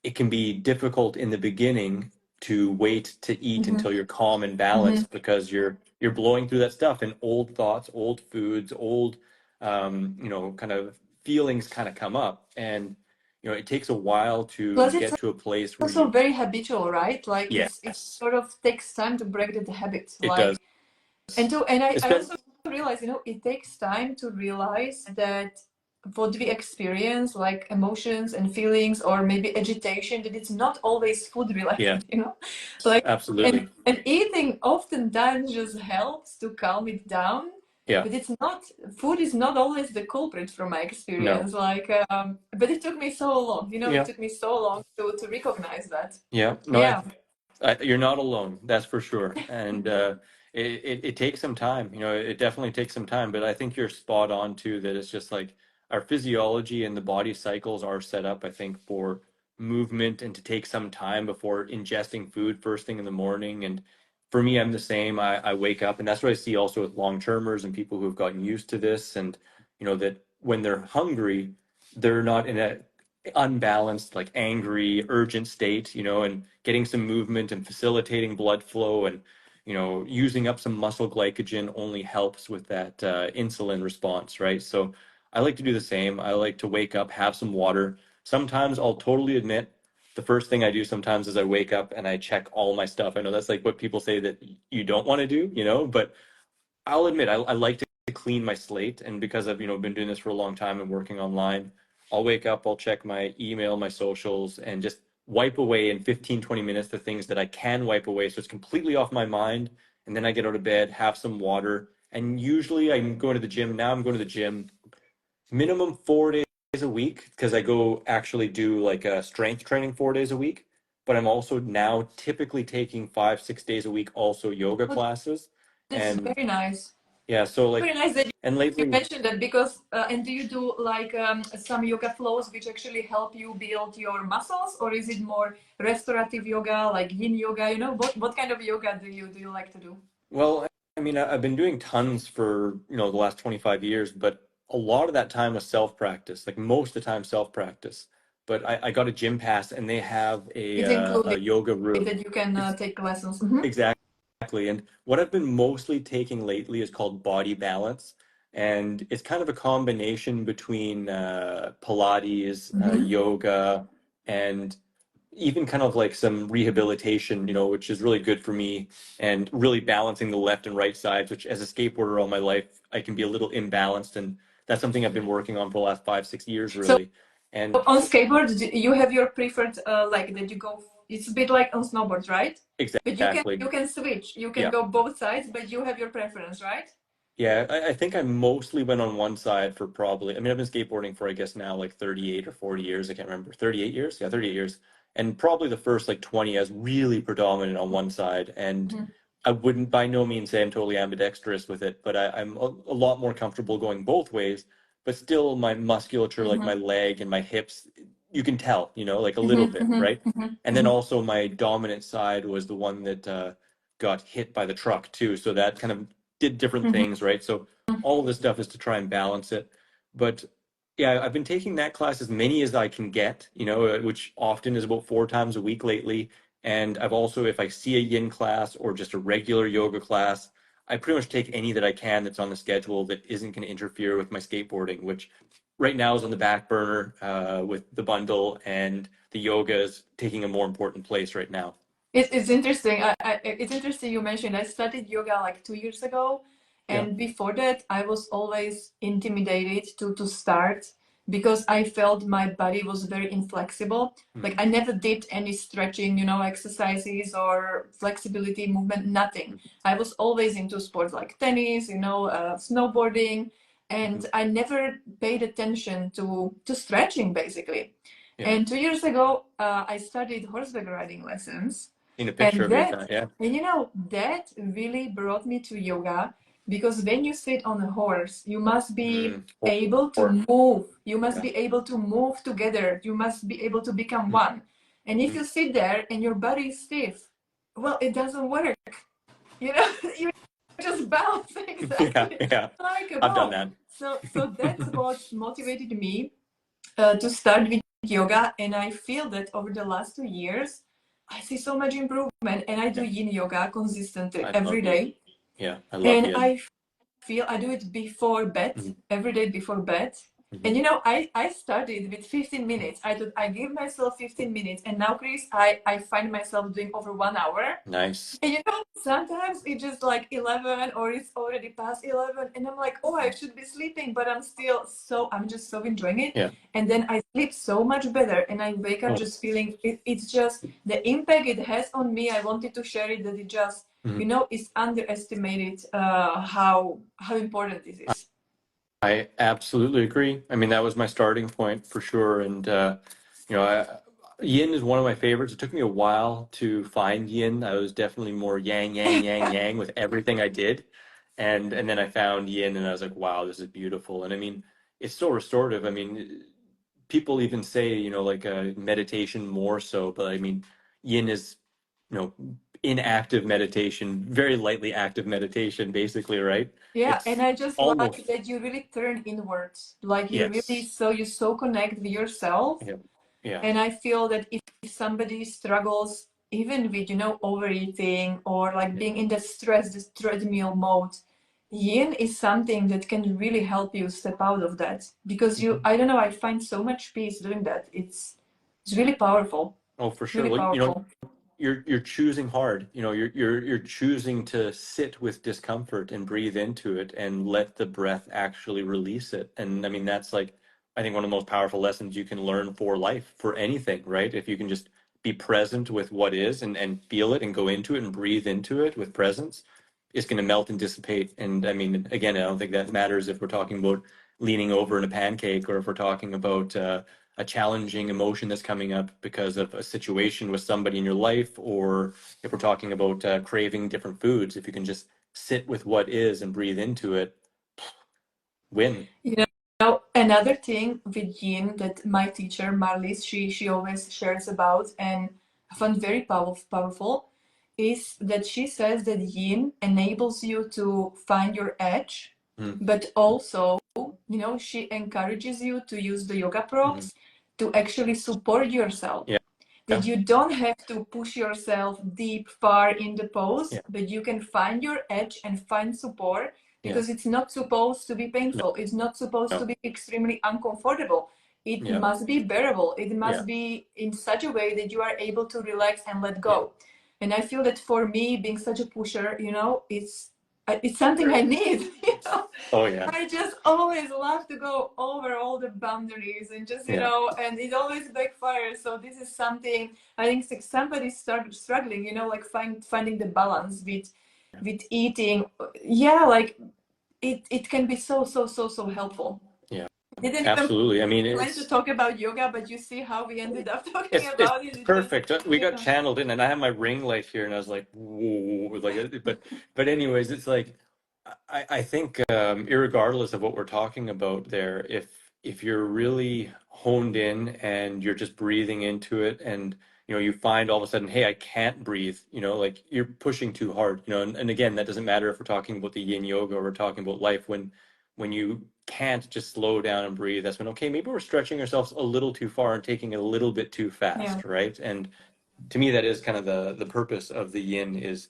it can be difficult in the beginning to wait to eat Mhm. until you're calm and Mhm. balanced because you're blowing through that stuff, and old thoughts, old foods, old you know, kind of feelings kind of come up, and you know, it takes a while to Plus it's get to a place where also you, very habitual, right? Like it yes, sort of takes time to break the habit. it does. Like and I Especially, also realize, it takes time to realize that what we experience, like emotions and feelings or maybe agitation, that it's not always food yeah, related, Like absolutely, and eating oftentimes just helps to calm it down. yeah, But it's not food is not always the culprit from my no, experience. Like but it took me so long, it yeah, took me so long to recognize that. yeah, no, Yeah. you're not alone, that's for sure. And it takes some time, you know, it definitely takes some time, but I think you're spot on too, that it's just like our physiology and the body cycles are set up, I think, for movement and to take some time before ingesting food first thing in the morning. And for me, I'm the same. I wake up, and that's what I see also with long-termers and people who've gotten used to this. And, you know, that when they're hungry, they're not in a unbalanced, like angry, urgent state, you know, and getting some movement and facilitating blood flow and, you know, using up some muscle glycogen only helps with that insulin response, right? So I like to do the same. I like to wake up, have some water. Sometimes I'll totally admit the first thing I do sometimes is I wake up and I check all my stuff. I know that's like what people say that you don't want to do, you know, but I'll admit I like to clean my slate, and because I've, you know, been doing this for a long time and working online, I'll wake up, I'll check my email, my socials, and just wipe away in 15, 20 minutes the things that I can wipe away so it's completely off my mind. And then I get out of bed, have some water, and usually I'm going to the gym. Now I'm going to the gym minimum 4 days a week because I go actually do like a strength training 4 days a week. But I'm also now typically taking 5, 6 days a week also yoga Oh, classes. that's And very nice. yeah, so like, Very nice that and you lately, mentioned that because, and do you do like some yoga flows which actually help you build your muscles, or is it more restorative yoga, like yin yoga? You know, what kind of yoga do you like to do? well, I mean, I've been doing tons for, you know, the last 25 years, but a lot of that time was self-practice, like most of the time self-practice. But I got a gym pass and they have It's a included yoga room. that you can It's take lessons. Mhm. exactly. And what I've been mostly taking lately is called body balance. And it's kind of a combination between Pilates, Mhm. yoga, and even kind of like some rehabilitation, you know, which is really good for me, and really balancing the left and right sides, which as a skateboarder all my life, I can be a little imbalanced. And that's something I've been working on for the last 5, 6 years, So really. And on skateboard, you have your preferred like that you go. It's a bit like on snowboards, right? But you can exactly. you can switch. You can Yeah. go both sides, but you have your preference, right? Yeah, I think I mostly went on one side for probably, I mean, I've been skateboarding for, I guess now like 38 or 40 years. I can't remember. 38 years? Yeah, 38 years. And probably the first like 20, I was really predominant on one side. And Mhm. I wouldn't by no means say I'm totally ambidextrous with it, but I'm a lot more comfortable going both ways. But still, my musculature, like my Mhm. leg and my hips, you can tell, you know, like a little Mhm. bit, Mhm. right? Mhm. And then Mhm. also my dominant side was the one that got hit by the truck too. So that kind of did different Mhm. things, right? So all of this stuff is to try and balance it. But yeah, I've been taking that class as many as I can get, you know, which often is about 4 times a week lately. And I've also, if I see a yin class or just a regular yoga class, I pretty much take any that I can that's on the schedule that isn't going to interfere with my skateboarding, which right now is on the back burner with the bundle, and the yoga is taking a more important place right now. It's interesting. It's interesting you mentioned I studied yoga like 2 years ago, Yeah. and before that I was always intimidated to start because I felt my body was very inflexible. Like Mhm. I never did any stretching, you know, exercises or flexibility movement, nothing. I was always into sports like tennis, you know, snowboarding, Mhm. and I never paid attention to stretching basically. Yeah. And 2 years ago, I started horseback riding lessons. Seen a picture And of you with that, that. Yeah. and you know, that really brought me to yoga because when you sit on a horse, you must be Mm. able Or, to move. You must yeah. be able to move together. You must be able to become Mm. one. And if you sit there and your body is stiff, well, it doesn't work. You know, you just bounce Yeah, exactly yeah. like a I've done ball. that. So that's what motivated me to start with yoga, and I feel that over the last 2 years I see so much improvement, and I do Yeah. yin yoga consistently I every love yin. day, Yeah, I love and yin. I feel I do it before bed, Mhm. every day before bed. And Mhm. you know, I started with 15 minutes. I thought I give myself 15 minutes, and now, Chris, I find myself doing over 1 hour. Nice. And you know, sometimes it's just like 11 or it's already past 11, and I'm like, oh, I should be sleeping, but I'm just so enjoying it. Yeah. And then I sleep so much better, and I wake up Oh. just feeling it's just the impact it has on me. I wanted to share it that it just, Mhm. you know, is underestimated how important this is. I absolutely agree. I mean, that was my starting point for sure. And, you know, yin is one of my favorites. It took me a while to find yin. I was definitely more yang, yang, yang, yang with everything I did. And then I found yin and I was like, wow, this is beautiful. And I mean, it's so restorative. I mean, people even say, you know, like meditation more so, but I mean, yin is, you know, inactive meditation, very lightly active meditation, basically, right? Yeah, and It's I just like almost, that you really turn inwards, like yes. you so connect with yourself. Yeah. Yeah. And I feel that if somebody struggles even with, you know, overeating or like being in the stress, this treadmill mode, yin is something that can really help you step out of that, because you, I don't know, I find so much peace doing that. It's really powerful. Oh, for sure. Really Well, you know, powerful. you're choosing hard. You know, you're choosing to sit with discomfort and breathe into it and let the breath actually release it. And I mean, that's like, I think one of the most powerful lessons you can learn for life, for anything, right? If you can just be present with what is and feel it and go into it and breathe into it with presence, it's going to melt and dissipate. And I mean, again, I don't think that matters if we're talking about leaning over in a pancake or if we're talking about a challenging emotion that's coming up because of a situation with somebody in your life, or if we're talking about craving different foods. If you can just sit with what is and breathe into it, win. You know, another thing with yin that my teacher Marlies, she always shares about, and I found very powerful, is that she says that yin enables you to find your edge, but also, you know, she encourages you to use the yoga props to actually support yourself. Yeah. That you don't have to push yourself deep, far in the pose, but you can find your edge and find support, because it's not supposed to be painful. It's not supposed to be extremely uncomfortable. It must be bearable. It must be in such a way that you are able to relax and let go. And I feel that for me, being such a pusher, you know, it's something I need. You know? Oh yeah. I just always love to go over all the boundaries and just, you know, and it always backfires. So this is something I think somebody started struggling, you know, like finding the balance with eating. Yeah, like it can be so helpful. Yeah. Didn't Absolutely. I mean, even plan to talk about yoga, but you see how we ended up talking it's about it. perfect. We got channeled in, and I have my ring light here, and I was like, whoa, like, but anyways, it's like, I think, irregardless of what we're talking about there, if you're really honed in and you're just breathing into it, and you know, you find all of a sudden, hey, I can't breathe, you know, like you're pushing too hard, you know, and again, that doesn't matter if we're talking about the yin yoga or we're talking about life. When you can't just slow down and breathe, that's when, okay, maybe we're stretching ourselves a little too far and taking it a little bit too fast, right? And to me, that is kind of the purpose of the yin, is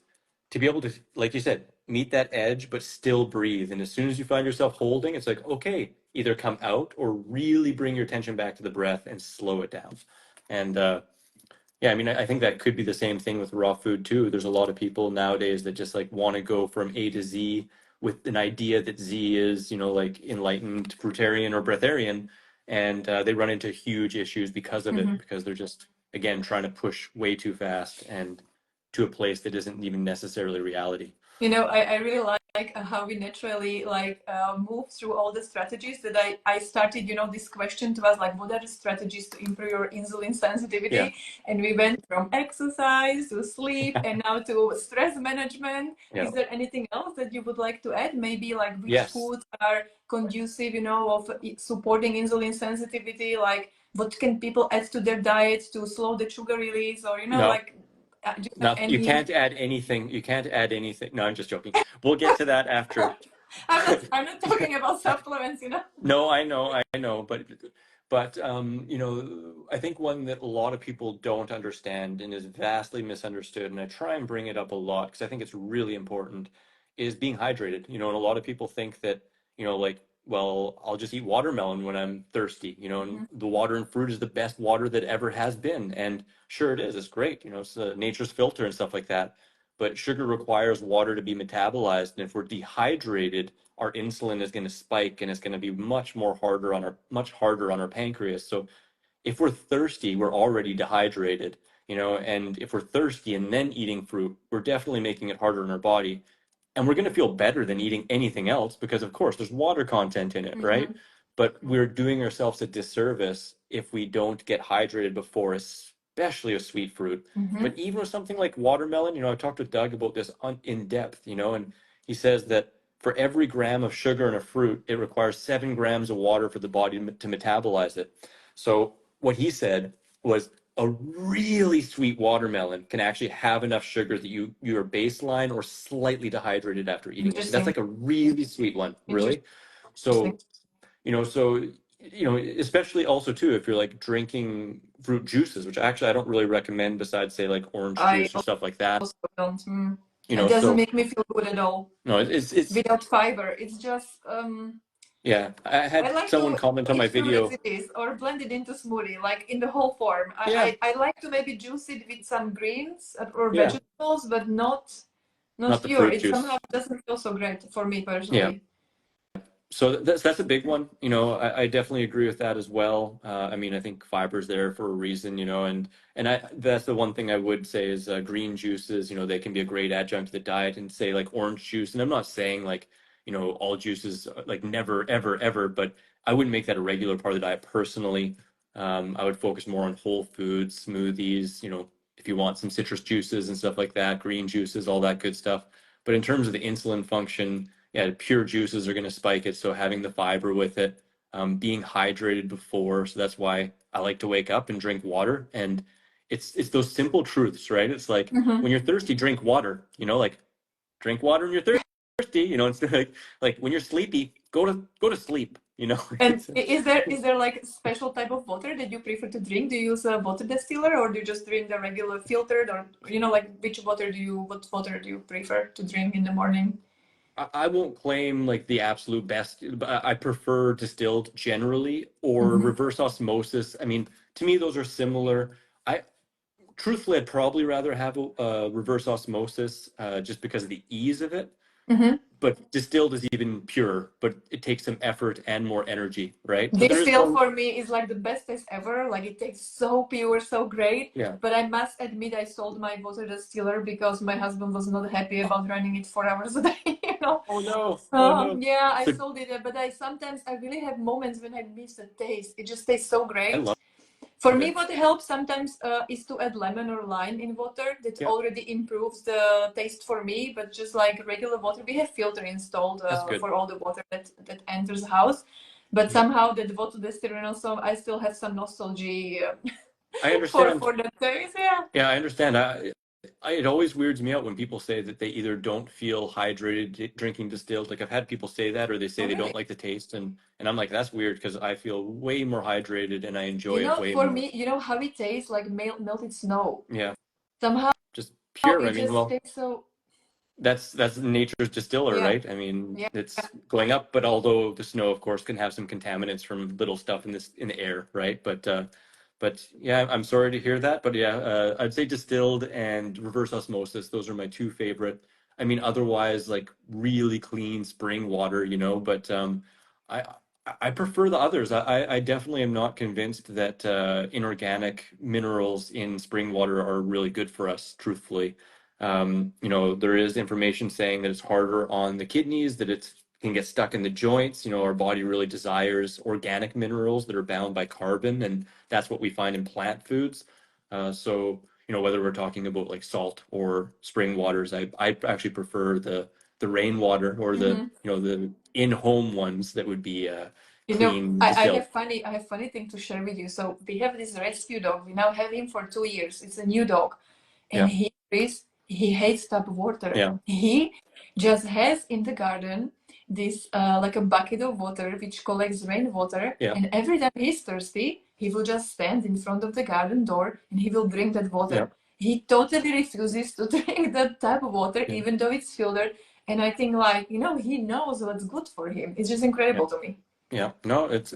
to be able to, like you said, meet that edge, but still breathe. And as soon as you find yourself holding, it's like, okay, either come out or really bring your attention back to the breath and slow it down. And yeah, I mean, I think that could be the same thing with raw food too. There's a lot of people nowadays that just like want to go from A to Z with an idea that Z is, you know, like enlightened fruitarian or breatharian, and they run into huge issues because of it, because they're just, again, trying to push way too fast and to a place that isn't even necessarily reality. You know, I really like how we naturally move through all the strategies that I started, you know, this question to us, like, what are the strategies to improve your insulin sensitivity? Yeah. And we went from exercise to sleep and now to stress management. Yeah. Is there anything else that you would like to add? Maybe like which Yes. foods are conducive, you know, of supporting insulin sensitivity? Like what can people add to their diet to slow the sugar release, or, you know, No. like No, you any... can't add anything. You can't add anything. No, I'm just joking. We'll get to that after. I'm not talking about supplements, you know. No, I know, but you know, I think one that a lot of people don't understand and is vastly misunderstood, and I try and bring it up a lot because I think it's really important, is being hydrated. You know, and a lot of people think that, you know, like, well, I'll just eat watermelon when I'm thirsty, you know, and the water in fruit is the best water that ever has been. And sure it is, it's great, you know, it's nature's filter and stuff like that. But sugar requires water to be metabolized, and if we're dehydrated, our insulin is going to spike and it's going to be much harder on our pancreas. So if we're thirsty, we're already dehydrated, you know, and if we're thirsty and then eating fruit, we're definitely making it harder on our body. And we're going to feel better than eating anything else because, of course, there's water content in it, right? But we're doing ourselves a disservice if we don't get hydrated before, especially with sweet fruit. But even with something like watermelon, you know, I talked with Doug about this in depth, you know, and he says that for every gram of sugar in a fruit, it requires 7 grams of water for the body to metabolize it. So what he said was a really sweet watermelon can actually have enough sugar that you're baseline or slightly dehydrated after eating it. That's like a really sweet one, really. So, you know, so you know, especially also too, if you're like drinking fruit juices, which actually I don't really recommend besides say like orange I juice or stuff like that, also don't. you It know, doesn't so make me feel good at all no, without fiber. It's just yeah, I I had like someone to comment on my eat through video. recipes or blend it into smoothie, like in the whole form. Yeah, I like to maybe juice it with some greens or yeah, vegetables, but not not the pure. fruit It somehow juice. doesn't feel so great for me Yeah. personally. So that's a big one. You know, I definitely agree with that as well. I mean, I think fiber's there for a reason, you know, and that's the one thing I would say is green juices, you know, they can be a great adjunct to the diet and say like orange juice. And I'm not saying like, you know, all juices like never, ever, ever, but I wouldn't make that a regular part of the diet personally. I would focus more on whole foods, smoothies, you know, if you want some citrus juices and stuff like that, green juices, all that good stuff. But in terms of the insulin function, yeah, pure juices are going to spike it. So having the fiber with it, being hydrated before. So that's why I like to wake up and drink water. And it's those simple truths, right? It's like Hmm. when you're thirsty, drink water. You know, like drink water when you're thirsty. You know, instead of like when you're sleepy, go to sleep. You know, And is there like a special type of water that you prefer to drink? Do you use a water distiller or do you just drink the regular filtered or like what water do you prefer to drink in the morning? I won't claim like the absolute best, but I prefer distilled generally or Hmm. reverse osmosis. I mean, to me, those are similar. I truthfully, I'd probably rather have a reverse osmosis just because of the ease of it. Hmm. But distilled is even purer, but it takes some effort and more energy, right? So there This is still one, for me is like the best taste ever. Like it tastes so pure, so great. yeah. But I must admit, I sold my water distiller because my husband was not happy about running it 4 hours a day. You know. Oh no, oh no. Yeah, I So sold it, but I really have moments when I miss the taste. It just tastes so I great. love For me, it. what helps sometimes is to add lemon or lime in water. That Yeah, already improves the taste for me. But just like regular water, we have filter installed that's good. for all the water that enters the house. But Yeah, somehow that water distiller also, I still have some nostalgia I for understand. that taste. Yeah. Yeah, I understand. It always weirds me out when people say that they either don't feel hydrated drinking distilled. Like I've had people say that, or they say Oh, they really? don't like the taste, and I'm like, that's weird because I feel way more hydrated and I enjoy it way For more. me, how it tastes like melted snow. Yeah, Somehow just pure. I it mean, just well, tastes so. that's nature's distiller, Yeah. right? I mean, Yeah. it's going up, but although the snow, of course, can have some contaminants from little stuff in the air, right? But yeah, I'm sorry to hear that. But yeah, I'd say distilled and reverse osmosis. Those are my two favorite. I mean, otherwise, like really clean spring water, you know. But I I prefer the others. I definitely am not convinced that inorganic minerals in spring water are really good for us, truthfully. You know, there is information saying that it's harder on the kidneys, that it can get stuck in the joints. You know, our body really desires organic minerals that are bound by carbon, and that's what we find in plant foods. So, you know, whether we're talking about like salt or spring waters, I actually prefer the rainwater or the, Mhm. you know, the in-home ones that would be You know, clean distilled. I have funny thing to share with you. So we have this rescue dog. We now have him for 2 years. It's a new dog, and Yeah, he hates tap water. yeah, He just has in the garden this like a bucket of water which collects rainwater, yeah, and every time he's thirsty, he will just stand in front of the garden door and he will drink that yeah, water. He totally refuses to drink the tap water, yeah, even though it's filtered. And I think like, he knows what's good for him. It's just yeah. incredible to me. Yeah, no, it's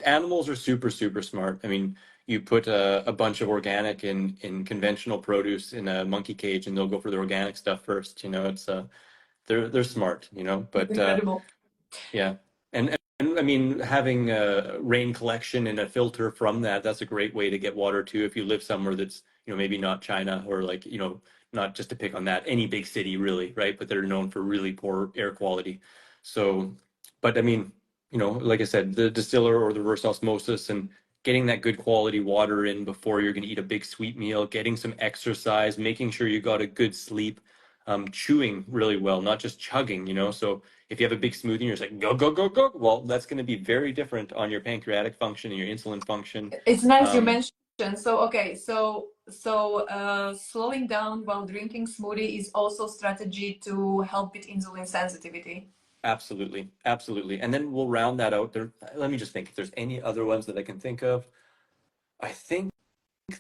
animals are super, super smart. I mean, you put a bunch of organic in conventional produce in a monkey cage, and they'll go for the organic stuff first. You know, it's they're smart. You know, It's but incredible. yeah, and I mean, having rain collection and a filter from that, that's a great way to get water too. If you live somewhere that's, you know, maybe not China or like, you know, not just to pick on that, any big city really, right? But they're known for really poor air quality. So, but I mean, you know, like I said, the distiller or the reverse osmosis and getting that good quality water in before you're going to eat a big sweet meal, getting some exercise, making sure you got a good sleep, chewing really well, not just chugging, you know. So if you have a big smoothie and you're just like go go go go, well, that's going to be very different on your pancreatic function and your insulin function. It's nice you Um, mentioned. So okay, so slowing down while drinking smoothie is also strategy to help with insulin sensitivity. Absolutely, absolutely. And then we'll round that out there. Let me just think if there's any other ones that I can think of. I think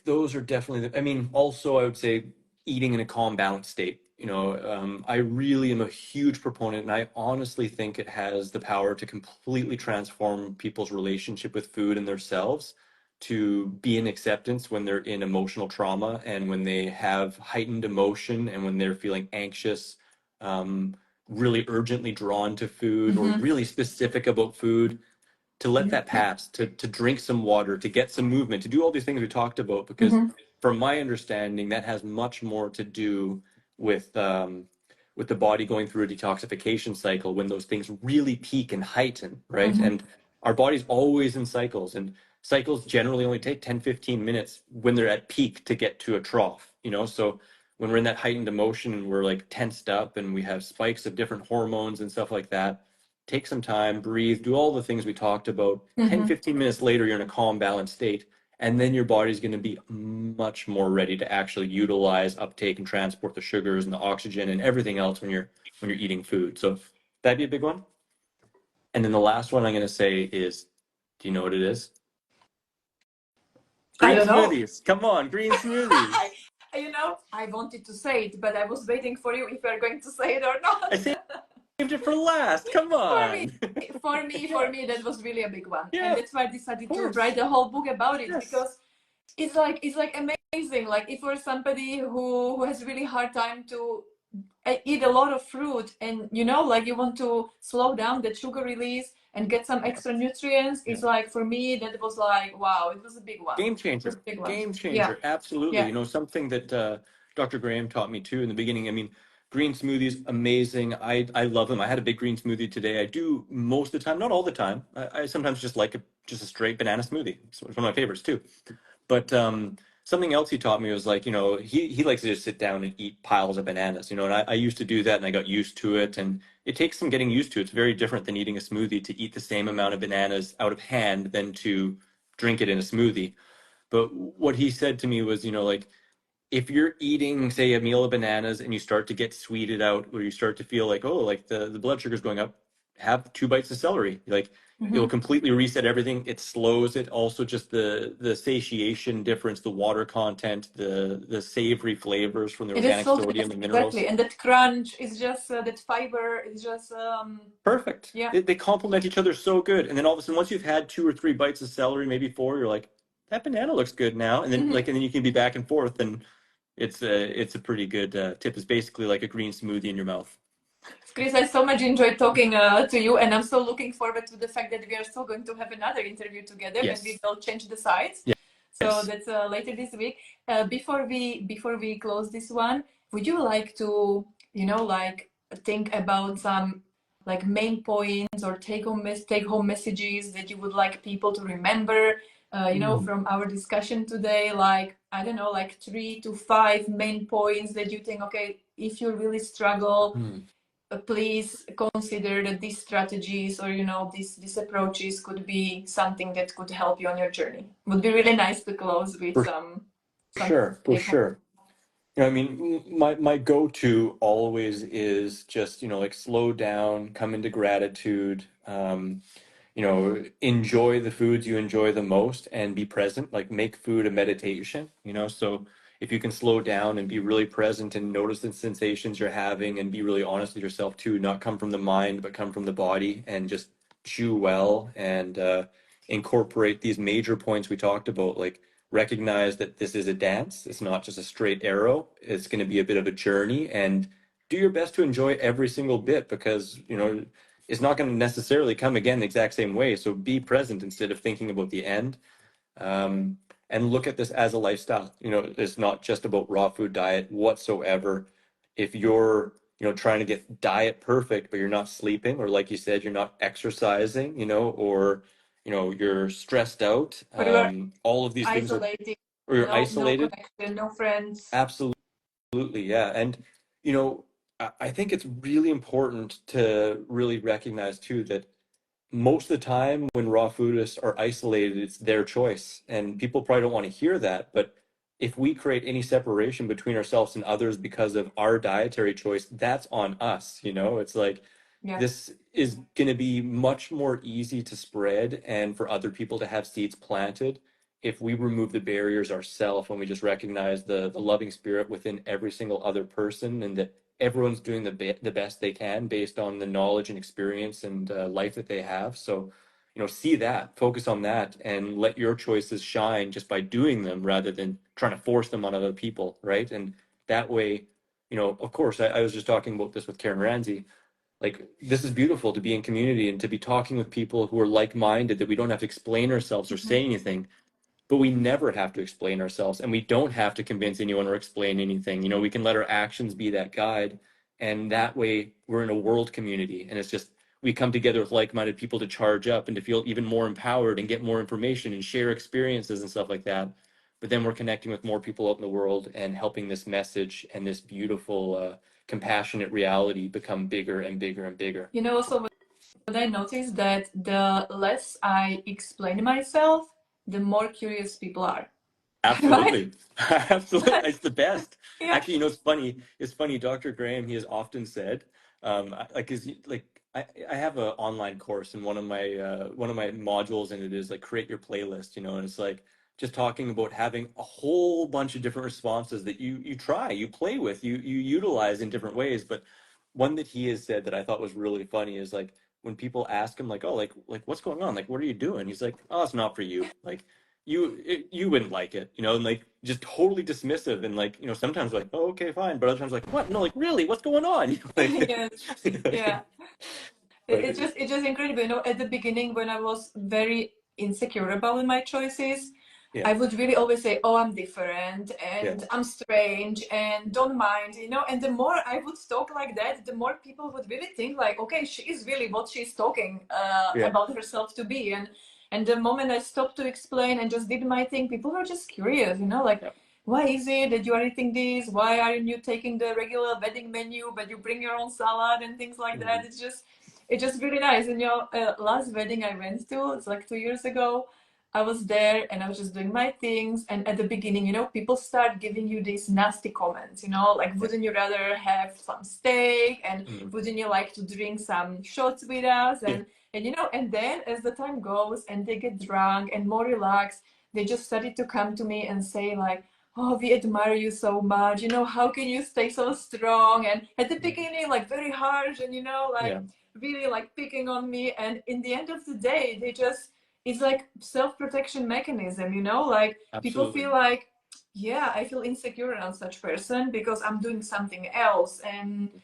those are definitely I mean, also I would say eating in a calm, balanced state. I really am a huge proponent, and I honestly think it has the power to completely transform people's relationship with food and themselves, to be in acceptance when they're in emotional trauma and when they have heightened emotion and when they're feeling anxious, um, really urgently drawn to food or Mm-hmm. really specific about food, to let that pass, to drink some water, to get some movement, to do all these things we talked about, because Mm-hmm. from my understanding, that has much more to do with the body going through a detoxification cycle when those things really peak and heighten, right? Mm-hmm. And our body's always in cycles, and cycles generally only take 10, 15 minutes when they're at peak to get to a trough, So when we're in that heightened emotion and we're like tensed up and we have spikes of different hormones and stuff like that, take some time, breathe, do all the things we talked about. 10, Mm-hmm. 15 minutes later, you're in a calm, balanced state. And then your body's going to be much more ready to actually utilize, uptake, and transport the sugars and the oxygen and everything else when you're eating food. So that'd be a big one. And then the last one I'm going to say is, do you know what it is? I Green don't know. smoothies. Come on, green smoothies. I wanted to say it, but I was waiting for you if you're going to say it or I not. saved it for last. Come For me, on. for Yeah, me, that was really a big one, and yeah, of that's why I decided to course. write the whole book about it, Yes. because it's like amazing. Like if you're somebody who has really hard time to eat a lot of fruit, and like you want to slow down the sugar release and get some Yeah. extra nutrients, Yeah. it's like for me that was like wow, it was a big one. Game It was changer. a big one. Game Yeah, changer. Absolutely. yeah. Something that Dr. Graham taught me too in the beginning. I mean, green smoothies, amazing. I love them. I had a big green smoothie today. I do most of the time, not all the time. I sometimes just like just a straight banana smoothie. It's one of my favorites too. But something else he taught me was like, he likes to just sit down and eat piles of bananas, and I used to do that and I got used to it. And it takes some getting used to. It's very different than eating a smoothie, to eat the same amount of bananas out of hand than to drink it in a smoothie. But what he said to me was, like, if you're eating, say, a meal of bananas and you start to get sweeted out, or you start to feel like, oh, like the blood sugar's going up, have 2 bites of celery. Like, it'll Mm-hmm. completely reset everything. It slows it. Also, just the satiation difference, the water content, the savory flavors from the It is organic so sodium tasty, and exactly, minerals. and that crunch is just that fiber is just Perfect. yeah. They complement each other so good. And then all of a sudden, once you've had 2 or 3 bites of celery, maybe four, you're like, that banana looks good now. And then Mm-hmm. and then you can be back and forth, and it's a pretty good tip. It's basically like a green smoothie in your mouth. Chris, I so much enjoyed talking to you, and I'm so looking forward to the fact that we are still going to have another interview together, and we Yes. will change the sides. So Yes. that's later this week. Before we close this one, would you like to like think about some like main points or take home messages that you would like people to remember? Mm. From our discussion today, like I don't know, like 3 to 5 main points that you think, okay, if you really struggle, Mm. please consider that these strategies or these approaches could be something that could help you on your journey. Would be really nice to close with For some sure. For take home. sure. I mean, my go-to always is just, like, slow down, come into gratitude, enjoy the foods you enjoy the most and be present, like make food a meditation. So if you can slow down and be really present and notice the sensations you're having and be really honest with yourself too, not come from the mind, but come from the body, and just chew well and incorporate these major points we talked about, like recognize that this is a dance. It's not just a straight arrow. It's going to be a bit of a journey, and do your best to enjoy every single bit, because, it's not going to necessarily come again the exact same way. So be present instead of thinking about the end. And look at this as a lifestyle. It's not just about raw food diet whatsoever. If you're, trying to get diet perfect, but you're not sleeping, or like you said, you're not exercising, or, you're stressed out, Or you are all of these things are, isolating, or you're no isolated. connection, no friends. Absolutely, yeah. And, I think it's really important to really recognize too that most of the time when raw foodists are isolated, it's their choice. And people probably don't want to hear that. But if we create any separation between ourselves and others because of our dietary choice, that's on us. It's like, Yeah. this is going to be much more easy to spread and for other people to have seeds planted if we remove the barriers ourselves, when we just recognize the loving spirit within every single other person, and that everyone's doing the best they can based on the knowledge and experience and life that they have. So, see that, focus on that, and let your choices shine just by doing them rather than trying to force them on other people, right? And that way, of course, I was just talking about this with Karen Ramsey. Like, this is beautiful to be in community and to be talking with people who are like-minded, that we don't have to explain ourselves or say anything, but we never have to explain ourselves, and we don't have to convince anyone or explain anything. We can let our actions be that guide, and that way we're in a world community, and it's just, we come together with like-minded people to charge up and to feel even more empowered and get more information and share experiences and stuff like that. But then we're connecting with more people out in the world and helping this message and this beautiful compassionate reality become bigger and bigger and bigger. Also what I noticed, that the less I explain myself, the more curious people are. Absolutely. Absolutely. Right? It's the best. Yeah. Actually, it's funny. It's funny. Dr. Graham, he has often said, I have an online course, and one of my modules in it is like create your playlist, and it's like just talking about having a whole bunch of different responses that you try, you play with, you utilize in different ways. But one that he has said that I thought was really funny is like, when people ask him like, oh, like what's going on? Like, what are you doing? He's like, oh, it's not for you. Like, you wouldn't like it, and like just totally dismissive, and like, sometimes like, oh, okay, fine, but other times like, what? No, like, really, what's going on? Like, Yes. Yeah. but It's just incredible. At the beginning, when I was very insecure about my choices, yeah, I would really always say, oh, I'm different yeah, and I'm strange and don't mind, And the more I would talk like that, the more people would really think like, okay, she is really what she's talking yeah, about herself to be. And the moment I stopped to explain and just did my thing, people were just curious, like, yeah. why is it that you are eating this? Why aren't you taking the regular wedding menu, but you bring your own salad and things like that? Mhm. It's just really nice. And last wedding I went to, it's like 2 years ago, I was there and I was just doing my things. And at the beginning, people start giving you these nasty comments, like, Yeah. wouldn't you rather have some steak? And Mhm. wouldn't you like to drink some shots with us? Yeah. And then as the time goes and they get drunk and more relaxed, they just started to come to me and say like, oh, we admire you so much. How can you stay so strong? And at the Mhm. beginning, like very harsh and, like Yeah, really like picking on me. And in the end of the day, it's like self-protection mechanism, like people absolutely. feel like, yeah, I feel insecure around such person because I'm doing something else. And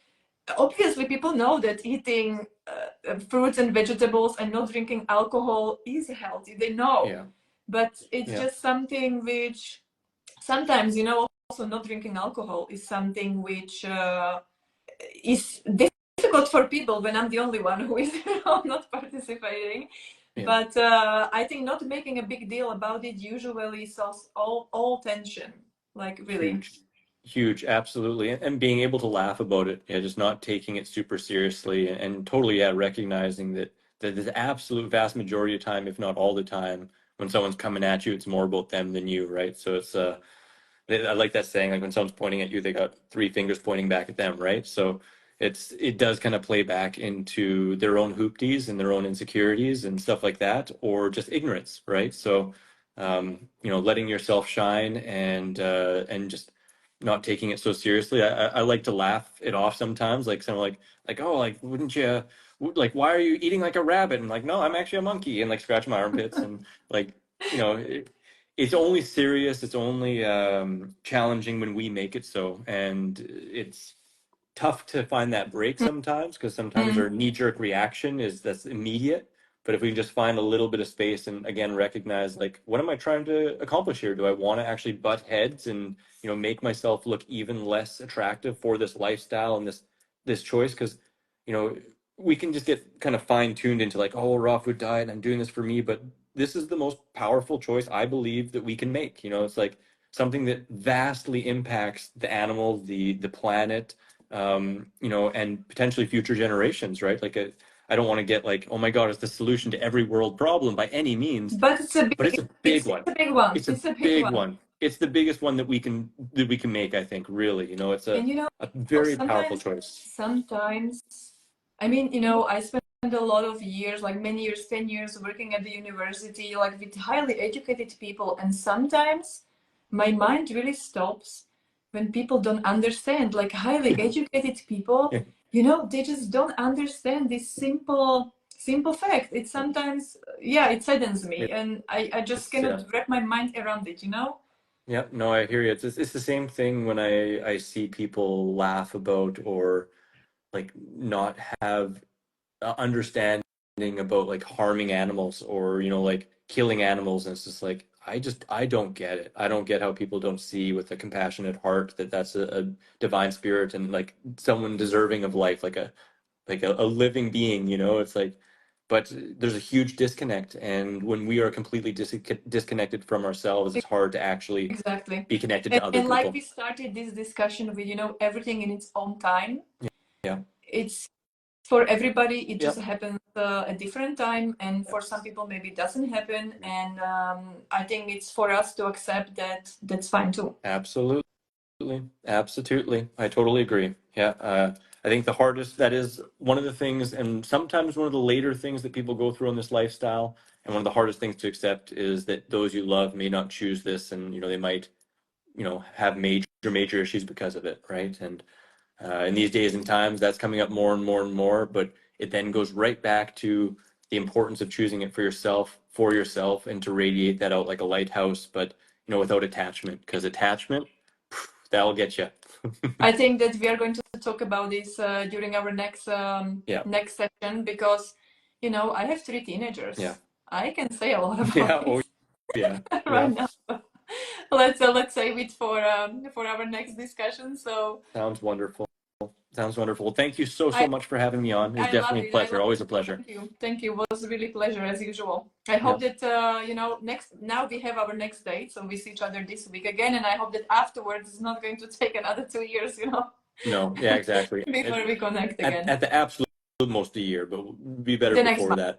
obviously people know that eating fruits and vegetables and not drinking alcohol is healthy. They know. Yeah, But it's yeah, just something which sometimes, also not drinking alcohol is something which is difficult for people when I'm the only one who is not participating. yeah. But I think not making a big deal about it usually solves all tension. Like really. Huge, huge, absolutely. And being able to laugh about it, yeah, just not taking it super seriously, and totally, yeah, recognizing that the absolute vast majority of time, if not all the time, when someone's coming at you, it's more about them than you, right? So it's I like that saying, like when someone's pointing at you, they got three fingers pointing back at them, right? So it does kind of play back into their own hoopties and their own insecurities and stuff like that, or just ignorance, right? So letting yourself shine, and just not taking it so seriously. I like to laugh it off sometimes, like someone like, oh, like, wouldn't you, like, why are you eating like a rabbit? And like, no, I'm actually a monkey, and like scratch my armpits, and like, you know it's only serious, it's only challenging when we make it so. And it's tough to find that break sometimes, because sometimes our Mm. knee-jerk reaction is that's immediate. But if we can just find a little bit of space and again recognize, like, what am I trying to accomplish here? Do I want to actually butt heads and make myself look even less attractive for this lifestyle and this choice? Because you know we can just get kind of fine-tuned into like, oh, raw food diet, and I'm doing this for me. But this is the most powerful choice I believe that we can make. It's like something that vastly impacts the animal, the planet, and potentially future generations, right? Like, I don't want to get like, oh my God, it's the solution to every world problem by any means, But but it's a big it's one. a big one. It's a It's a big big one. one. It's the biggest one that we can make, I think, really. It's a And a very powerful sometimes choice. sometimes I mean, you know, I spent a lot of years, like many years, 10 years working at the university, like with highly educated people. And sometimes my mind really stops when people don't understand, like highly educated people, Yeah. you know, they just don't understand this simple fact. It sometimes, yeah, it saddens me, and I just Yeah. cannot wrap my mind around it, you know? Yeah, no, I hear you. It's the same thing when I see people laugh about or like not have understanding about like harming animals or like killing animals, and it's just like I don't get it. I don't get how people don't see with a compassionate heart that that's a divine spirit and like someone deserving of life, like a living being, it's like, but there's a huge disconnect, and when we are completely disconnected from ourselves, it's hard to actually Exactly. be connected to other And like people. we started this discussion with, you know, everything in its own time. Yeah. It's for everybody, it just Yep. happens at different time, and for some people maybe it doesn't happen. And I think it's for us to accept that that's fine too. Absolutely. Absolutely. I totally agree. Yeah. I think the hardest, that is one of the things, and sometimes one of the later things that people go through in this lifestyle, and one of the hardest things to accept is that those you love may not choose this, and, they might, have major issues because of it, right? And in these days and times, that's coming up more and more and more, but it then goes right back to the importance of choosing it for yourself, and to radiate that out like a lighthouse, but, without attachment, because attachment, that'll get you. I think that we are going to talk about this during our next Yeah. next session, because you know I have 3 teenagers. Yeah. I can say a lot about Yeah. this Yeah. right Yeah. now. Let's save it for our next discussion. So Sounds wonderful. Sounds wonderful. Thank you so I much for having me on. It's I love definitely a it. I pleasure. love Always a it. pleasure. Thank you. Thank you. It was really pleasure as usual. I hope that you know, now we have our next date, so we see each other this week again, and I hope that afterwards it's not going to take another 2 years, you know. No, yeah, exactly. Before we connect again. At the absolute most a year, but be better The next before month. that.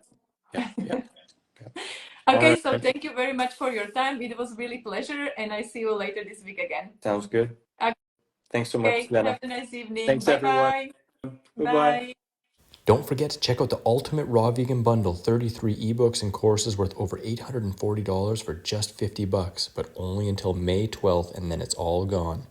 Yeah. Yeah. Okay, All so right. thank you very much for your time. It was really pleasure, and I see you later this week again. Sounds good. Thanks so much, Okay, Zuzana. have a nice evening. Thanks, Bye everyone. bye. Bye-bye. Bye. Don't forget to check out the Ultimate Raw Vegan Bundle, 33 ebooks and courses worth over $840 for just $50, but only until May 12th, and then it's all gone.